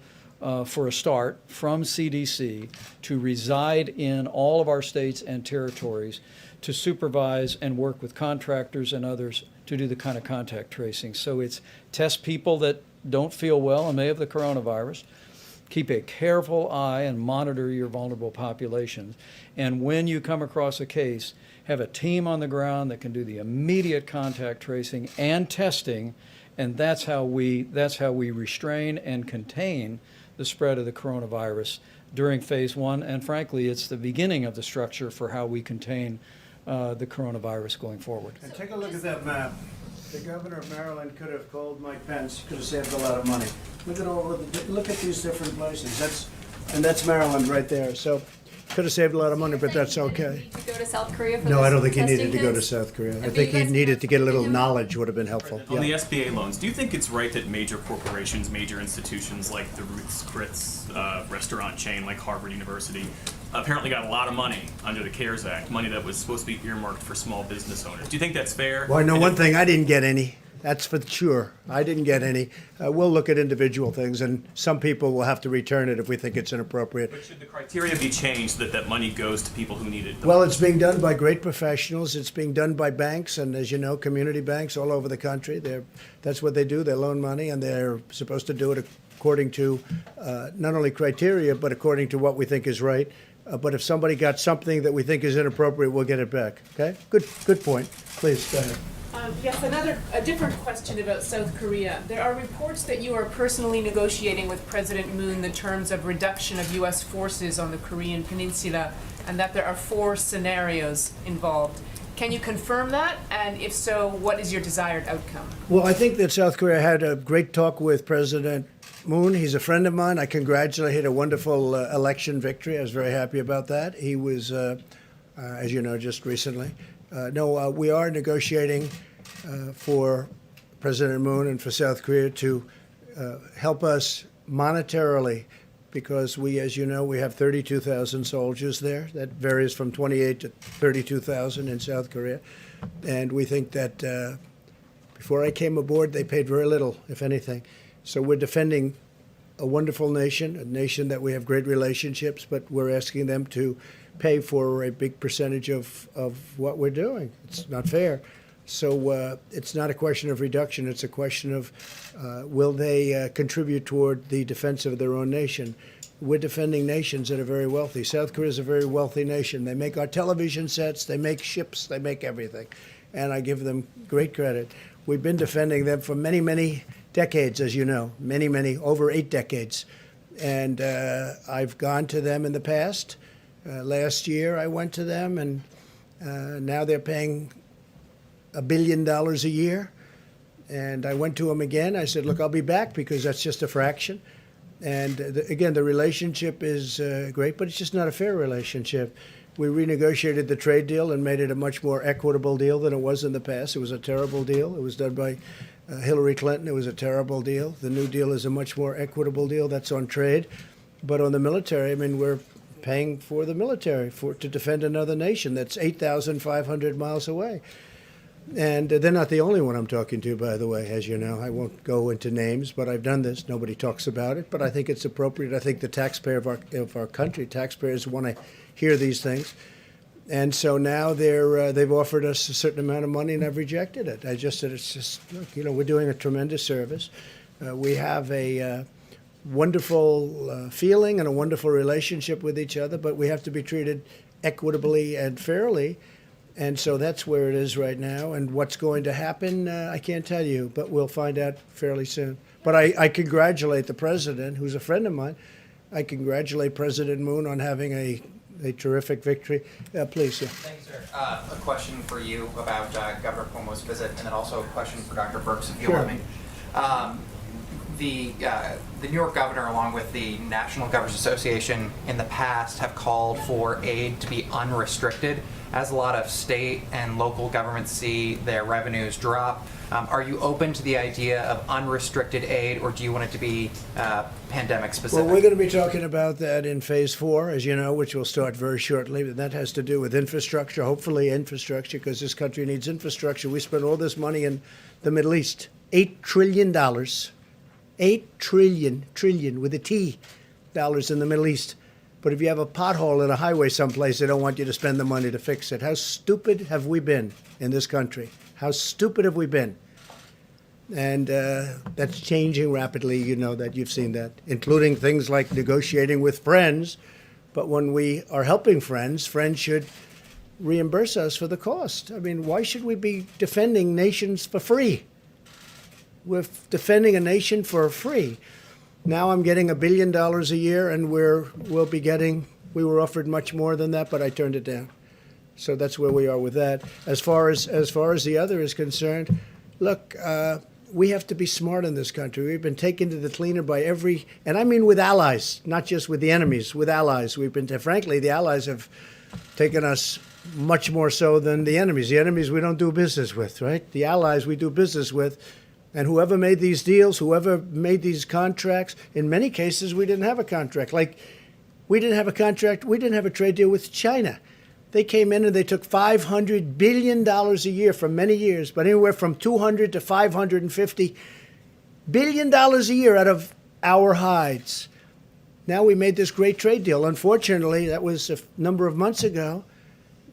Speaker 8: for a start, from CDC to reside in all of our states and territories to supervise and work with contractors and others to do the kind of contact tracing. So it's test people that don't feel well and may have the coronavirus, keep a careful eye and monitor your vulnerable populations, and when you come across a case, have a team on the ground that can do the immediate contact tracing and testing, and that's how we restrain and contain the spread of the coronavirus during phase 1, and frankly, it's the beginning of the structure for how we contain the coronavirus going forward.
Speaker 1: And take a look at that map. The governor of Maryland could have called Mike Pence, could have saved a lot of money. Look at these different places. That's Maryland right there. So could have saved a lot of money, but that's okay.
Speaker 11: To go to South Korea for
Speaker 1: No, I
Speaker 11: this
Speaker 1: don't think he
Speaker 11: testing
Speaker 1: needed to go to
Speaker 11: kits?
Speaker 1: South Korea. I
Speaker 11: But
Speaker 1: think
Speaker 11: you
Speaker 1: he
Speaker 11: guys-
Speaker 1: needed to get a little knowledge would have been helpful.
Speaker 14: On the
Speaker 1: Yeah.
Speaker 14: SBA loans, do you think it's right that major corporations, major institutions like the Ruth's Chris restaurant chain like Harvard University apparently got a lot of money under the CARES Act, money that was supposed to be earmarked for small business owners? Do you think that's fair?
Speaker 1: Well, I know
Speaker 14: And
Speaker 1: one
Speaker 14: if-
Speaker 1: thing, I didn't get any. That's for sure. I didn't get any. We'll look at individual things, and some people will have to return it if we think it's inappropriate.
Speaker 14: But should the criteria be changed that that money goes to people who need it? the
Speaker 1: Well,
Speaker 14: most?
Speaker 1: it's being done by great professionals. It's being done by banks, and as you know, community banks all over the country. That's what they do. They loan money, and they're supposed to do it according to not only criteria, but according to what we think is right. But if somebody got something that we think is inappropriate, we'll get it back. Okay? Good point. Please, go ahead.
Speaker 5: Yes, a different question about South Korea. There are reports that you are personally negotiating with President Moon the terms of reduction of U.S. forces on the Korean Peninsula, and that there are 4 scenarios involved. Can you confirm that? And if so, what is your desired outcome?
Speaker 1: Well, I think that South Korea had a great talk with President Moon. He's a friend of mine. I congratulate a wonderful election victory. I was very happy about that. He was, as you know, just recently. We are negotiating for President Moon and for South Korea to help us monetarily, because we, as you know, we have 32,000 soldiers there. That varies from 28 to 32,000 in South Korea. And we think that before I came aboard, they paid very little, if anything. So we're defending a wonderful nation, a nation that we have great relationships, but we're asking them to pay for a big percentage of what we're doing. It's not fair. So it's not a question of reduction. It's a question of will they contribute toward the defense of their own nation. We're defending nations that are very wealthy. South Korea is a very wealthy nation. They make our television sets, they make ships, they make everything. And I give them great credit. We've been defending them for many, many decades, as you know, over 8 decades. And I've gone to them in the past. Last year I went to them, and now they're paying $1 billion a year. And I went to them again. I said, look, I'll be back because that's just a fraction. And again, the relationship is great, but it's just not a fair relationship. We renegotiated the trade deal and made it a much more equitable deal than it was in the past. It was a terrible deal. It was done by Hillary Clinton. It was a terrible deal. The new deal is a much more equitable deal. That's on trade. But on the military, I mean, we're paying for the military to defend another nation that's 8,500 miles away. And they're not the only one I'm talking to, by the way, as you know. I won't go into names, but I've done this. Nobody talks about it, but I think it's appropriate. I think the taxpayer of our country, taxpayers want to hear these things. And so now they've offered us a certain amount of money, and I've rejected it. I just said, it's just, look, we're doing a tremendous service. We have a wonderful feeling and a wonderful relationship with each other, but we have to be treated equitably and fairly. And so that's where it is right now. And what's going to happen, I can't tell you, but we'll find out fairly soon. But I congratulate the president, who's a friend of mine. I congratulate President Moon on having a terrific victory. Please, sir.
Speaker 15: Thanks, sir. A question for you about Governor Cuomo's visit, and then also a question for Dr. Birx, if you'll let me. The New York governor, along with the National Governors Association, in the past have called for aid to be unrestricted, as a lot of state and local governments see their revenues drop. Are you open to the idea of unrestricted aid, or do you want it to be pandemic specific?
Speaker 1: Well, we're going to be talking about that in phase 4, as you know, which will start very shortly. And that has to do with infrastructure, hopefully infrastructure, because this country needs infrastructure. We spend all this money in the Middle East, $8 trillion. $8 trillion with a T dollars in the Middle East. But if you have a pothole in a highway someplace, they don't want you to spend the money to fix it. How stupid have we been in this country? How stupid have we been? And that's changing rapidly. You know that. You've seen that, including things like negotiating with friends. But when we are helping friends, friends should reimburse us for the cost. I mean, why should we be defending nations for free? We're defending a nation for free. Now I'm getting $1 billion a year, and we were offered much more than that, but I turned it down. So that's where we are with that. As far as the other is concerned, look, we have to be smart in this country. We've been taken to the cleaner by and I mean with allies, not just with the enemies, with allies. Frankly, the allies have taken us much more so than the enemies. The enemies we don't do business with, right? The allies we do business with. And whoever made these deals, whoever made these contracts, in many cases, we didn't have a contract. Like, we didn't have a trade deal with China. They came in and they took $500 billion a year for many years, but anywhere from $200 to $550 billion a year out of our hides. Now we made this great trade deal. Unfortunately, that was a number of months ago,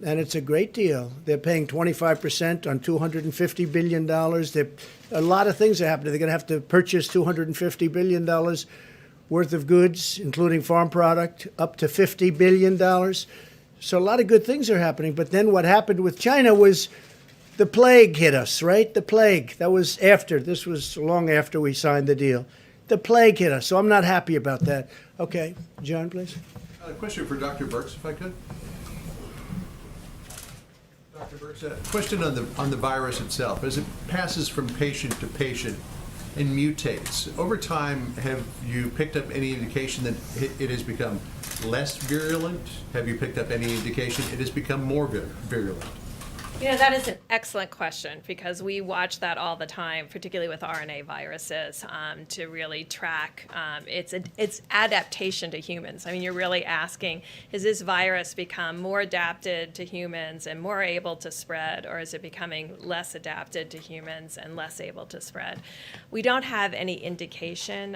Speaker 1: and it's a great deal. They're paying 25% on $250 billion. A lot of things are happening. They're going to have to purchase $250 billion worth of goods, including farm product, up to $50 billion. So a lot of good things are happening. But then what happened with China was the plague hit us, right? The plague. That was after. This was long after we signed the deal. The plague hit us. So I'm not happy about that. Okay, John, please.
Speaker 10: A question for Dr. Birx, if I could. Dr. Birx, a question on the virus itself. As it passes from patient to patient and mutates, over time, have you picked up any indication that it has become less virulent? Have you picked up any indication it has become more virulent?
Speaker 9: You know, that is an excellent question, because we watch that all the time, particularly with RNA viruses, to really track its adaptation to humans. I mean, you're really asking, has this virus become more adapted to humans and more able to spread, or is it becoming less adapted to humans and less able to spread? We don't have any indication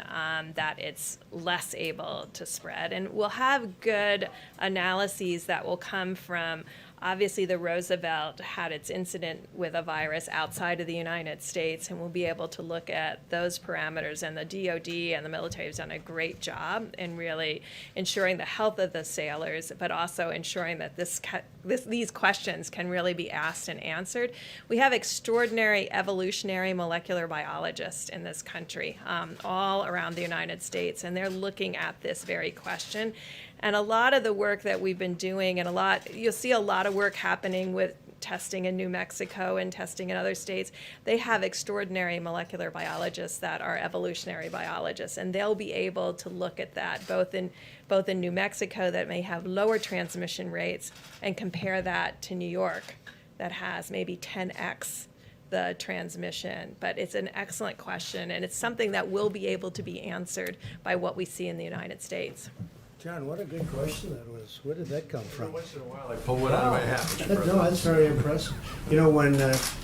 Speaker 9: that it's less able to spread, and we'll have good analyses that will come from Obviously, the Roosevelt had its incident with a virus outside of the United States, and we'll be able to look at those parameters. And the DoD and the military has done a great job in really ensuring the health of the sailors, but also ensuring that these questions can really be asked and answered. We have extraordinary evolutionary molecular biologists in this country, all around the United States, and they're looking at this very question. And a lot of the work that we've been doing, and you'll see a lot of work happening with testing in New Mexico and testing in other states. They have extraordinary molecular biologists that are evolutionary biologists, and they'll be able to look at that both in New Mexico, that may have lower transmission rates, and compare that to New York, that has maybe 10x the transmission. But it's an excellent question, and it's something that will be able to be answered by what we see in the United States.
Speaker 1: John, what a good question that was. Where did that come from?
Speaker 10: Once in a while, I pull one out of my hat. Mr. President.
Speaker 1: No, that's very impressive. You know, when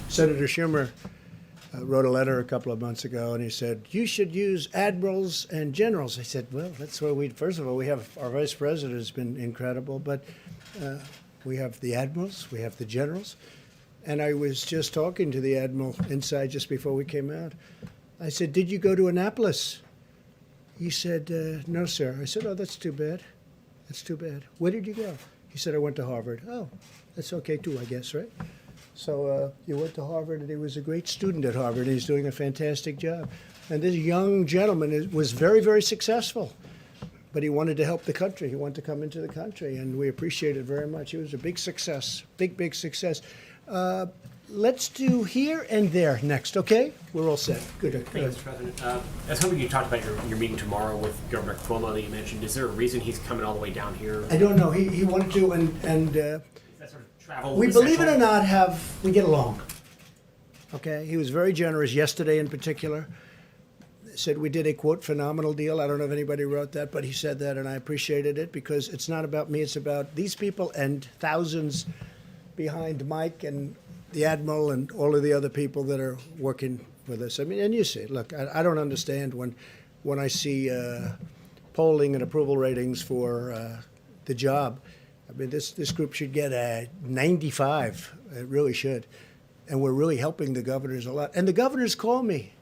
Speaker 1: Senator Schumer wrote a letter a couple of months ago, and he said, you should use admirals and generals. I said, well, that's where first of all, we have our vice president has been incredible, but we have the admirals, we have the generals. And I was just talking to the admiral inside just before we came out. I said, did you go to Annapolis? He said, no, sir. I said, oh, that's too bad. That's too bad. Where did you go? He said, I went to Harvard. Oh, that's okay too, I guess, right? So you went to Harvard, and he was a great student at Harvard. He's doing a fantastic job. And this young gentleman was very, very successful. But he wanted to help the country. He wanted to come into the country, and we appreciate it very much. It was a big success, big success. Let's do here and there next, okay? We're all set. Good.
Speaker 12: Thank you, Mr. President. I was hoping you talked about your meeting tomorrow with Governor Cuomo that you mentioned. Is there a reason he's coming all the way down here?
Speaker 1: I don't know. He wanted to, and
Speaker 12: Is that sort of travel
Speaker 1: we, believe it
Speaker 12: essential?
Speaker 1: or not, we get along. Okay? He was very generous yesterday in particular. Said we did a, quote, phenomenal deal. I don't know if anybody wrote that, but he said that, and I appreciated it, because it's not about me. It's about these people and thousands behind Mike and the Admiral and all of the other people that are working with us. I mean, and you see, look, I don't understand when I see polling and approval ratings for the job. I mean, this group should get a 95. It really should. And we're really helping the governors a lot. And the governors call me,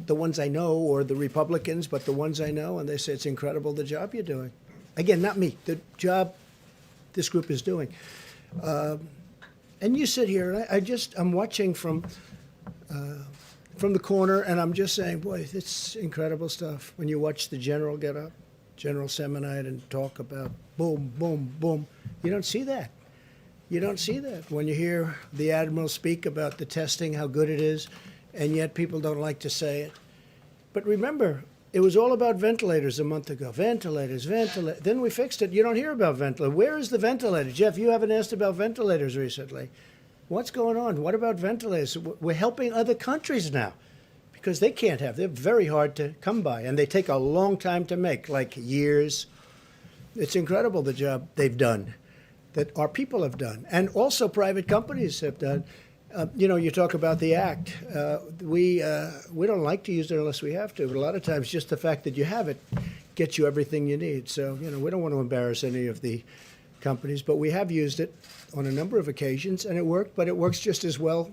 Speaker 1: the ones I know, or the Republicans, but the ones I know, and they say, it's incredible the job you're doing. Again, not me, the job this group is doing. And you sit here, and I'm watching from the corner, and I'm just saying, boy, it's incredible stuff. When you watch the general get up, General Semonite, and talk about boom, boom, boom, you don't see that. You don't see that. When you hear the Admiral speak about the testing, how good it is, and yet people don't like to say it. But remember, it was all about ventilators a month ago. Ventilators. Then we fixed it. You don't hear about ventilators. Where is the ventilator? Jeff, you haven't asked about ventilators recently. What's going on? What about ventilators? We're helping other countries now because they can't have. They're very hard to come by, and they take a long time to make, like years. It's incredible the job they've done, that our people have done, and also private companies have done. You talk about the act. We don't like to use it unless we have to, but a lot of times just the fact that you have it gets you everything you need. So, we don't want to embarrass any of the companies, but we have used it on a number of occasions, and it worked, but it works just as well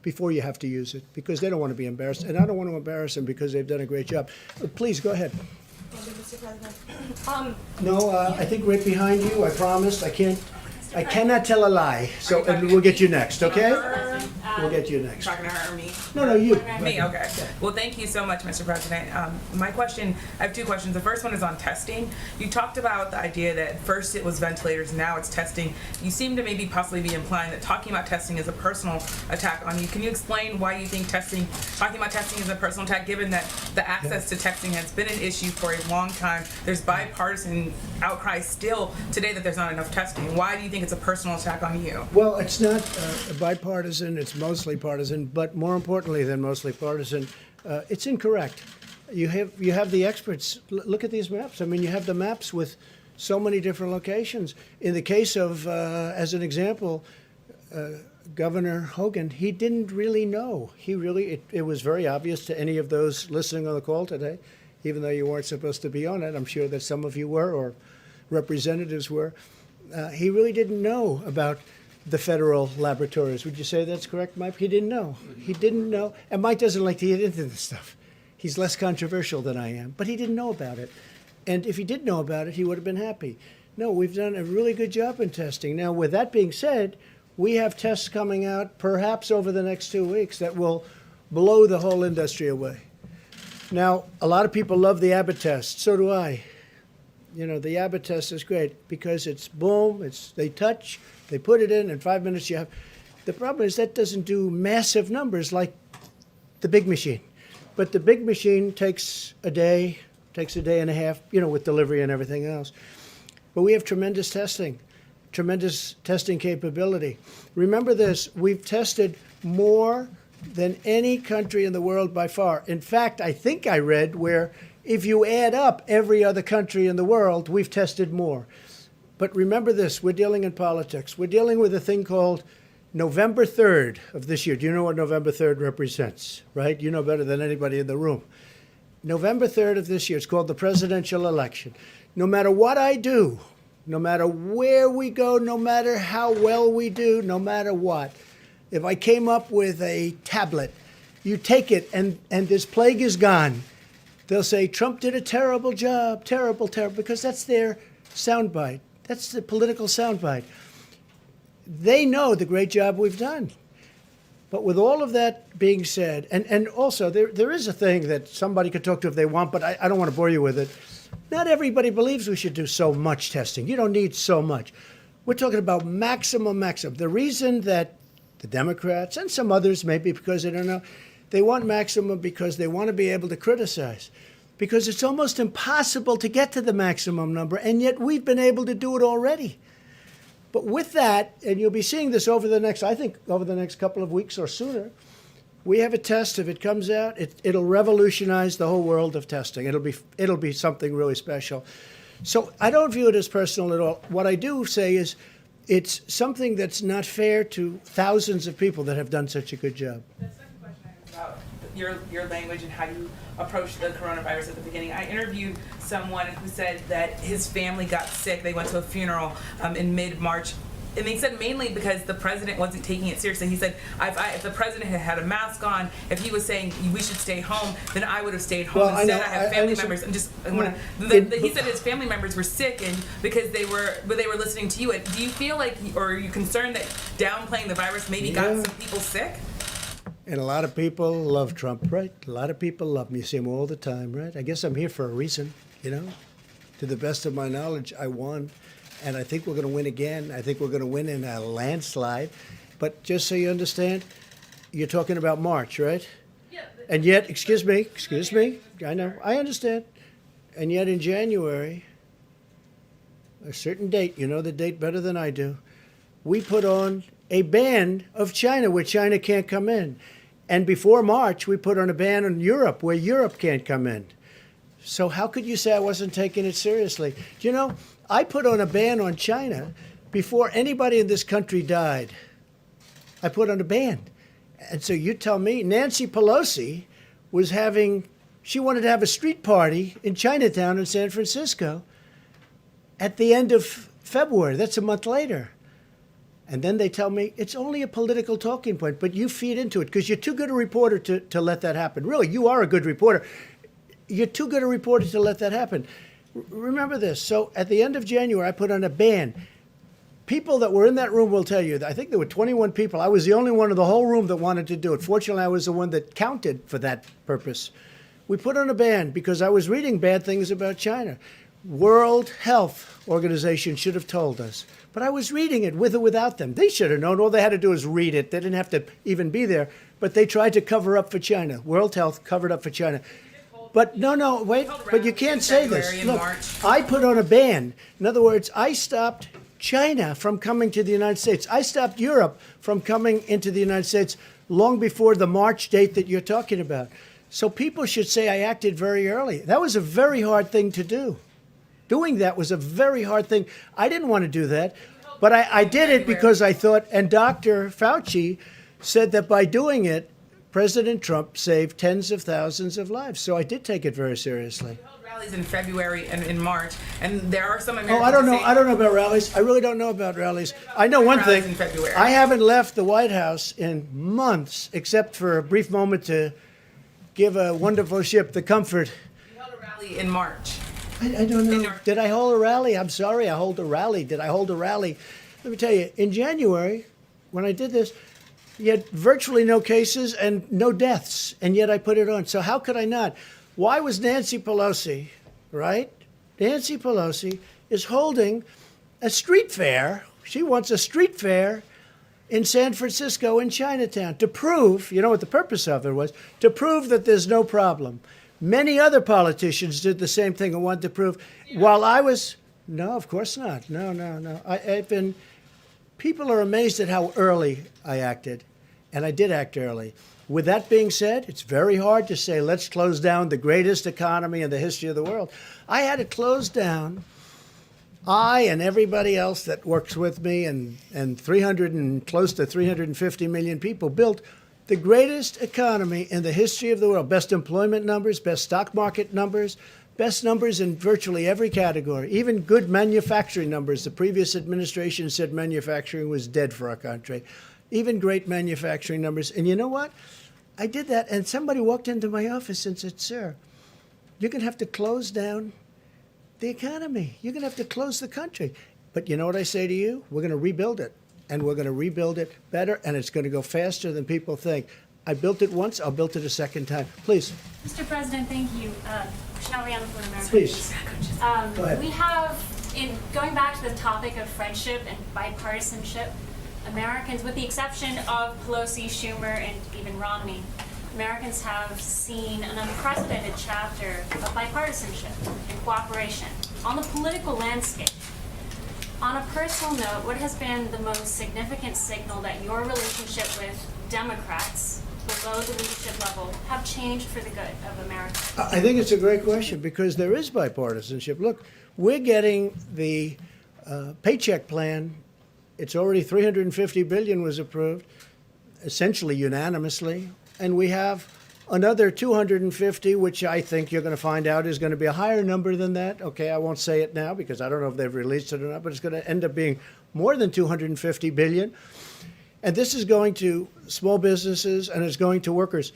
Speaker 1: before you have to use it, because they don't want to be embarrassed, and I don't want to embarrass them because they've done a great job. Please, go ahead.
Speaker 16: Thank you, Mr. President.
Speaker 1: No, I think right behind you, I promised. I cannot tell a lie, so we'll get you next, okay? We'll get you next.
Speaker 5: Talking to her or me?
Speaker 1: No, you.
Speaker 5: Me, okay. Well, thank you so much, Mr. President. My question, I have two questions. The first one is on testing. You talked about the idea that first it was ventilators, now it's testing. You seem to maybe possibly be implying that talking about testing is a personal attack on you. Can you explain why you think talking about testing is a personal attack, given that the access to testing has been an issue for a long time? There's bipartisan outcry still today that there's not enough testing. Why do you think it's a personal attack on you?
Speaker 1: Well, it's not bipartisan, it's mostly partisan, but more importantly than mostly partisan, it's incorrect. You have the experts. Look at these maps. I mean, you have the maps with so many different locations. In the case of, as an example, Governor Hogan, he didn't really know. It was very obvious to any of those listening on the call today, even though you weren't supposed to be on it. I'm sure that some of you were, or representatives were. He really didn't know about the federal laboratories. Would you say that's correct, Mike? He didn't know. He didn't know. And Mike doesn't like to get into this stuff. He's less controversial than I am, but he didn't know about it. And if he did know about it, he would have been happy. No, we've done a really good job in testing. Now, with that being said, we have tests coming out perhaps over the next 2 weeks that will blow the whole industry away. Now, a lot of people love the Abbott test. So do I. You know, the Abbott test is great because it's boom, they touch, they put it in 5 minutes you have. The problem is that doesn't do massive numbers like the big machine. But the big machine takes a day and a half, you know, with delivery and everything else. But we have tremendous testing capability. Remember this, we've tested more than any country in the world by far. In fact, I think I read where if you add up every other country in the world, we've tested more. But remember this, we're dealing in politics. We're dealing with a thing called November 3rd of this year. Do you know what November 3rd represents, right? You know better than anybody in the room. November 3rd of this year, it's called the presidential election. No matter what I do, no matter where we go, no matter how well we do, no matter what, if I came up with a tablet, you take it and this plague is gone, they'll say Trump did a terrible job, terrible, because that's their soundbite. That's the political soundbite. They know the great job we've done. But with all of that being said, and also there is a thing that somebody could talk to if they want, but I don't want to bore you with it. Not everybody believes we should do so much testing. You don't need so much. We're talking about maximum. The reason that the Democrats and some others, maybe because they don't know, they want maximum because they want to be able to criticize. Because it's almost impossible to get to the maximum number, and yet we've been able to do it already. But with that, and you'll be seeing this over the next couple of weeks or sooner, we have a test. If it comes out, it'll revolutionize the whole world of testing. It'll be something really special. So I don't view it as personal at all. What I do say is it's something that's not fair to thousands of people that have done such a good job.
Speaker 5: The second question I have about your language and how you approached the coronavirus at the beginning. I interviewed someone who said that his family got sick. They went to a funeral in mid-March. And they said mainly because the president wasn't taking it seriously. He said, if the president had had a mask on, if he was saying we should stay home, then I would have stayed home.
Speaker 1: Well,
Speaker 5: Instead, I have family members. He said his family members were sick, and because they were listening to you. Do you feel like, or are you concerned that downplaying the virus maybe got some people sick?
Speaker 1: And a lot of people love Trump, right? A lot of people love him. You see him all the time, right? I guess I'm here for a reason, you know? To the best of my knowledge, I won. And I think we're going to win again. I think we're going to win in a landslide. But just so you understand, you're talking about March, right?
Speaker 5: Yeah.
Speaker 1: And yet, excuse me, I know, I understand. And yet in January, a certain date, you know the date better than I do, we put on a ban of China where China can't come in. And before March, we put on a ban on Europe where Europe can't come in. So how could you say I wasn't taking it seriously? Do you know, I put on a ban on China before anybody in this country died. I put on a ban. And so you tell me, Nancy Pelosi she wanted to have a street party in Chinatown in San Francisco at the end of February. That's a month later. And then they tell me it's only a political talking point, but you feed into it because you're too good a reporter to let that happen. Really, you are a good reporter. You're too good a reporter to let that happen. Remember this. So at the end of January, I put on a ban. People that were in that room will tell you, I think there were 21 people. I was the only one in the whole room that wanted to do it. Fortunately, I was the one that counted for that purpose. We put on a ban because I was reading bad things about China. World Health Organization should have told us. But I was reading it with or without them. They should have known. All they had to do was read it. They didn't have to even be there. But they tried to cover up for China. World Health covered up for China. But no, wait, but you can't say this. Look, I put on a ban. In other words, I stopped China from coming to the United States. I stopped Europe from coming into the United States long before the March date that you're talking about. So people should say I acted very early. That was a very hard thing to do. Doing that was a very hard thing. I didn't want to do that, but I did it because I thought, and Dr. Fauci said that by doing it, President Trump saved tens of thousands of lives. So I did take it very seriously.
Speaker 5: Rallies in February and in March, and there are some Americans.
Speaker 1: Oh, I don't know.
Speaker 5: saying-
Speaker 1: I don't know about rallies. I really don't know about rallies. I know one
Speaker 5: Rallies
Speaker 1: thing.
Speaker 5: in February.
Speaker 1: I haven't left the White House in months, except for a brief moment to give a wonderful ship the comfort.
Speaker 5: You held a rally in March.
Speaker 1: I don't know. Did I hold a rally? I'm sorry, I hold a rally. Did I hold a rally? Let me tell you, in January, when I did this, you had virtually no cases and no deaths, and yet I put it on. So how could I not? Why was Nancy Pelosi, right? Nancy Pelosi is holding a street fair. She wants a street fair in San Francisco in Chinatown to prove, you know what the purpose of it was? To prove that there's no problem. Many other politicians did the same thing and wanted to prove. While I was, no, of course not. No. I've been, people are amazed at how early I acted, and I did act early. With that being said, it's very hard to say, let's close down the greatest economy in the history of the world. I had to close down. I and everybody else that works with me and 300 and close to 350 million people built the greatest economy in the history of the world. Best employment numbers, best stock market numbers, best numbers in virtually every category, even good manufacturing numbers. The previous administration said manufacturing was dead for our country. Even great manufacturing numbers. And you know what? I did that, and somebody walked into my office and said, sir, you're going to have to close down the economy. You're going to have to close the country. But you know what I say to you? We're going to rebuild it, and we're going to rebuild it better, and it's going to go faster than people think. I built it once. I'll build it a second time. Please.
Speaker 17: Mr. President, thank you. Shelley on the Phone America.
Speaker 1: Please. Go ahead.
Speaker 17: We have, in going back to the topic of friendship and bipartisanship, Americans, with the exception of Pelosi, Schumer, and even Romney, Americans have seen an unprecedented chapter of bipartisanship and cooperation on the political landscape. On a personal note, what has been the most significant signal that your relationship with Democrats below the leadership level have changed for the good of America?
Speaker 1: I think it's a great question because there is bipartisanship. Look, we're getting the paycheck plan. It's already $350 billion was approved, essentially unanimously, and we have another 250, which I think you're going to find out is going to be a higher number than that. Okay, I won't say it now because I don't know if they've released it or not, but it's going to end up being more than $250 billion. And this is going to small businesses and it's going to workers.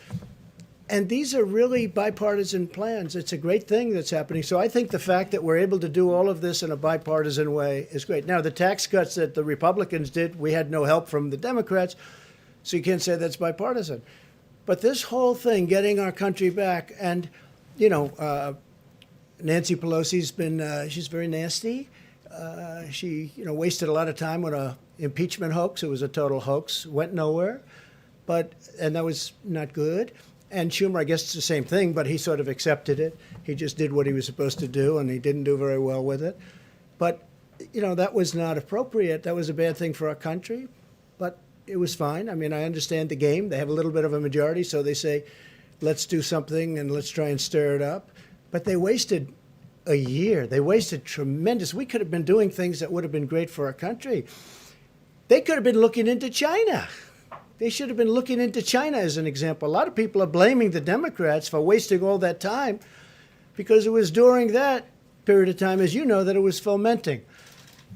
Speaker 1: And these are really bipartisan plans. It's a great thing that's happening. So I think the fact that we're able to do all of this in a bipartisan way is great. Now, the tax cuts that the Republicans did, we had no help from the Democrats, so you can't say that's bipartisan. But this whole thing, getting our country back, and, you know, Nancy Pelosi's been, she's very nasty. She, you know, wasted a lot of time on a impeachment hoax. It was a total hoax, went nowhere. And that was not good. And Schumer, I guess it's the same thing, but he sort of accepted it. He just did what he was supposed to do, and he didn't do very well with it. But, you know, that was not appropriate. That was a bad thing for our country. But it was fine. I mean, I understand the game. They have a little bit of a majority, so they say, let's do something and let's try and stir it up. But they wasted a year. They wasted tremendous. We could have been doing things that would have been great for our country. They could have been looking into China. They should have been looking into China as an example. A lot of people are blaming the Democrats for wasting all that time because it was during that period of time, as you know, that it was fomenting.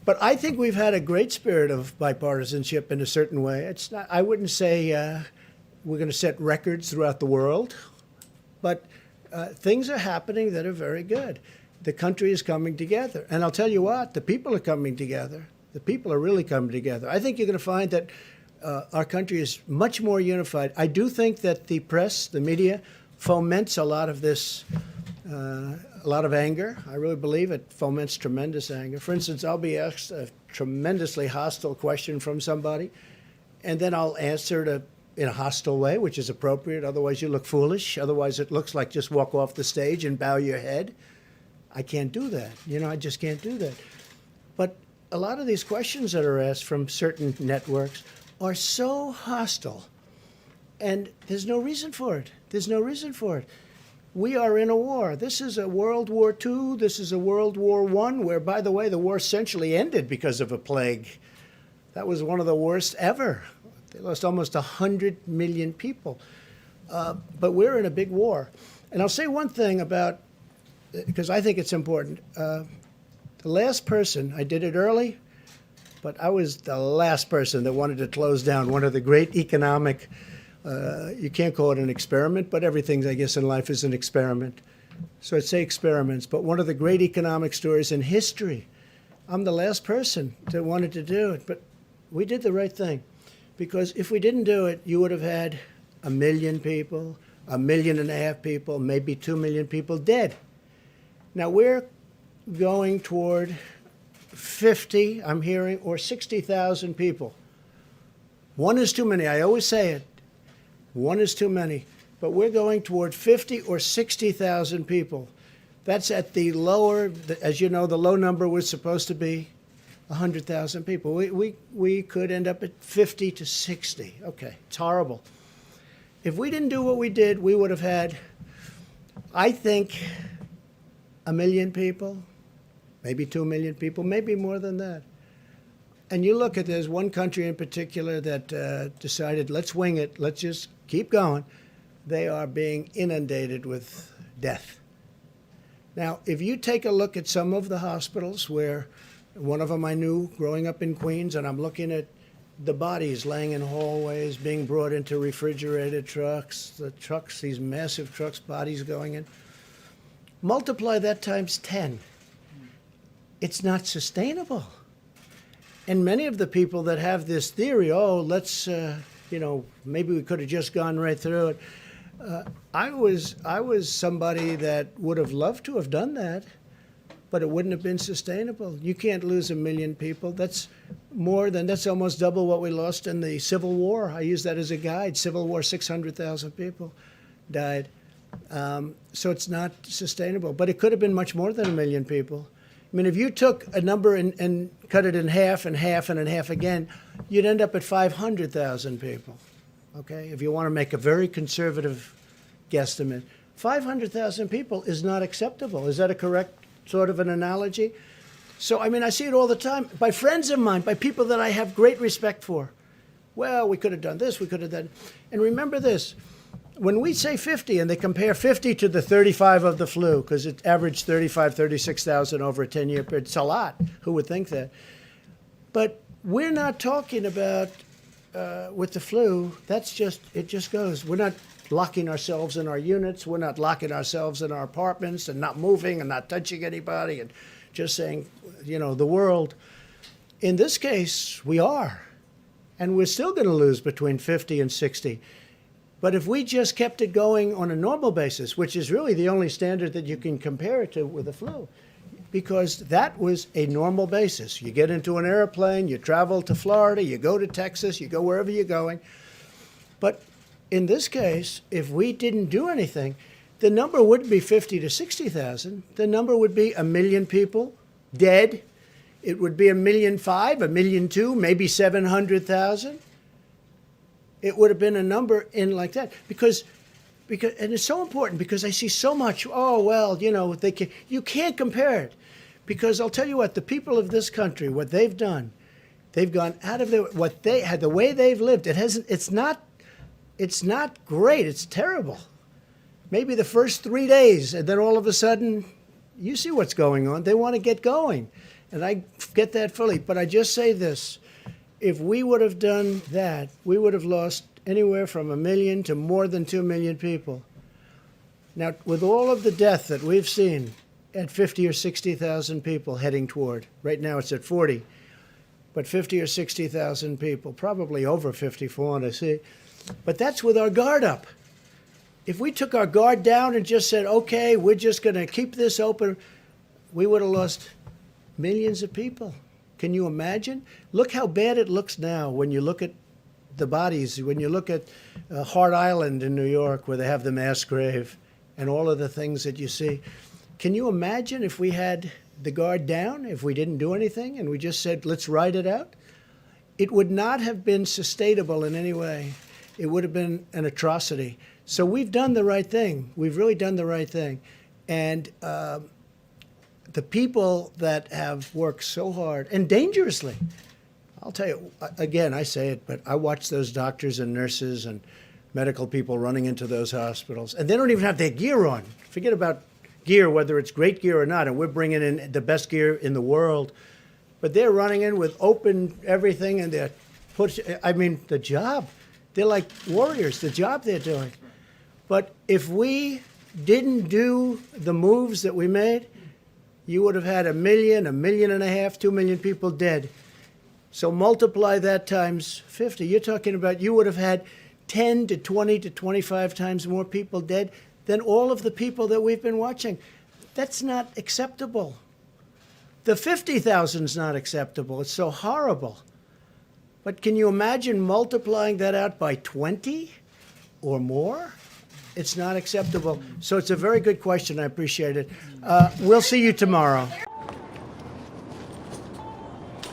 Speaker 1: But I think we've had a great spirit of bipartisanship in a certain way. It's not, I wouldn't say we're going to set records throughout the world, but things are happening that are very good. The country is coming together. And I'll tell you what, the people are coming together. The people are really coming together. I think you're going to find that our country is much more unified. I do think that the press, the media, foments a lot of this, a lot of anger. I really believe it foments tremendous anger. For instance, I'll be asked a tremendously hostile question from somebody, and then I'll answer it in a hostile way, which is appropriate. Otherwise, you look foolish. Otherwise, it looks like just walk off the stage and bow your head. I can't do that. You know, I just can't do that. But a lot of these questions that are asked from certain networks are so hostile, and there's no reason for it. There's no reason for it. We are in a war. This is a World War II. This is a World War I, where, by the way, the war essentially ended because of a plague. That was one of the worst ever. They lost almost 100 million people. But we're in a big war. And I'll say one thing about, because I think it's important. The last person, I did it early, but I was the last person that wanted to close down one of the great economic, you can't call it an experiment, but everything, I guess, in life is an experiment. So I'd say experiments, but one of the great economic stories in history. I'm the last person that wanted to do it, but we did the right thing. Because if we didn't do it, you would have had 1 million people, 1.5 million people, maybe 2 million people dead. Now we're going toward 50, I'm hearing, or 60,000 people. One is too many. I always say it. One is too many. But we're going toward 50 or 60,000 people. That's at the lower, as you know, the low number was supposed to be 100,000 people. We could end up at 50 to 60. Okay, it's horrible. If we didn't do what we did, we would have had, I think, 1 million people, maybe 2 million people, maybe more than that. And you look at, there's one country in particular that decided, let's wing it, let's just keep going. They are being inundated with death. Now, if you take a look at some of the hospitals where, one of them I knew growing up in Queens, and I'm looking at the bodies laying in hallways, being brought into refrigerated trucks, the trucks, these massive trucks, bodies going in. Multiply that times 10. It's not sustainable. And many of the people that have this theory, oh, let's, maybe we could have just gone right through it. I was somebody that would have loved to have done that, but it wouldn't have been sustainable. You can't lose 1 million people. That's almost double what we lost in the Civil War. I use that as a guide. Civil War, 600,000 people died. So it's not sustainable. But it could have been much more than 1 million people. I mean, if you took a number and cut it in half and half and in half again, you'd end up at 500,000 people. Okay, if you want to make a very conservative guesstimate, 500,000 people is not acceptable. Is that a correct sort of an analogy? So, I mean, I see it all the time by friends of mine, by people that I have great respect for. Well, we could have done this, we could have done. And remember this, when we say 50 and they compare 50 to the 35 of the flu, because it averaged 36,000 over a 10-year period, it's a lot. Who would think that? But we're not talking about with the flu, it just goes. We're not locking ourselves in our units. We're not locking ourselves in our apartments and not moving and not touching anybody and just saying, the world. In this case, we are. And we're still going to lose between 50 and 60. But if we just kept it going on a normal basis, which is really the only standard that you can compare it to with the flu, because that was a normal basis. You get into an airplane, you travel to Florida, you go to Texas, you go wherever you're going. But in this case, if we didn't do anything, the number wouldn't be 50 to 60,000. The number would be 1 million people dead. It would be 1.5 million, 1.2 million, maybe 700,000. It would have been a number in like that because and it's so important because I see so much, you can't compare it. Because I'll tell you what, the people of this country, what they've done, they've gone out of what they had, the way they've lived. It's not great. It's terrible. Maybe the first 3 days, and then all of a sudden, you see what's going on. They want to get going, and I get that fully. But I just say this: if we would have done that, we would have lost anywhere from 1 million to more than 2 million people. Now, with all of the death that we've seen at 50 or 60,000 people heading toward, right now it's at 40, but 50 or 60,000 people, probably over 50 for what I see. But that's with our guard up. If we took our guard down and just said, okay, we're just going to keep this open, we would have lost millions of people. Can you imagine? Look how bad it looks now when you look at the bodies, when you look at Hart Island in New York where they have the mass grave and all of the things that you see. Can you imagine if we had the guard down, if we didn't do anything and we just said, let's ride it out? It would not have been sustainable in any way. It would have been an atrocity. So we've done the right thing. We've really done the right thing. And the people that have worked so hard and dangerously, I'll tell you, again, I say it, but I watch those doctors and nurses and medical people running into those hospitals. And they don't even have their gear on. Forget about gear, whether it's great gear or not. And we're bringing in the best gear in the world. But they're running in with open everything, and they're the job. They're like warriors, the job they're doing. But if we didn't do the moves that we made, you would have had 1 million, 1.5 million, 2 million people dead. So multiply that times 50. You're talking about you would have had 10 to 20 to 25 times more people dead than all of the people that we've been watching. That's not acceptable. The 50,000 is not acceptable. It's so horrible. But can you imagine multiplying that out by 20 or more? It's not acceptable. So it's a very good question. I appreciate it. We'll see you tomorrow.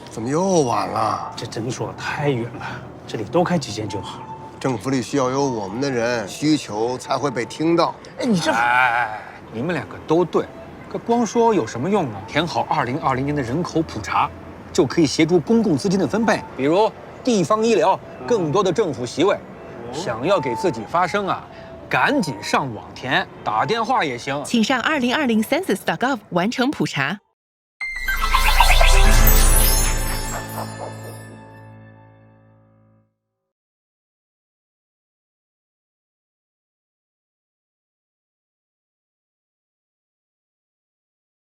Speaker 18: 怎么又晚了？
Speaker 19: 这诊所太远了，这里多开几间就好了。
Speaker 18: 政府里需要有我们的人，需求才会被听到。
Speaker 19: 哎，你这……哎，你们两个都对，可光说有什么用呢？填好2020年的人口普查，就可以协助公共资金的分配，比如地方医疗、更多的政府席位。想要给自己发声啊，赶紧上网填，打电话也行。
Speaker 20: 请上2020 census.gov 完成普查。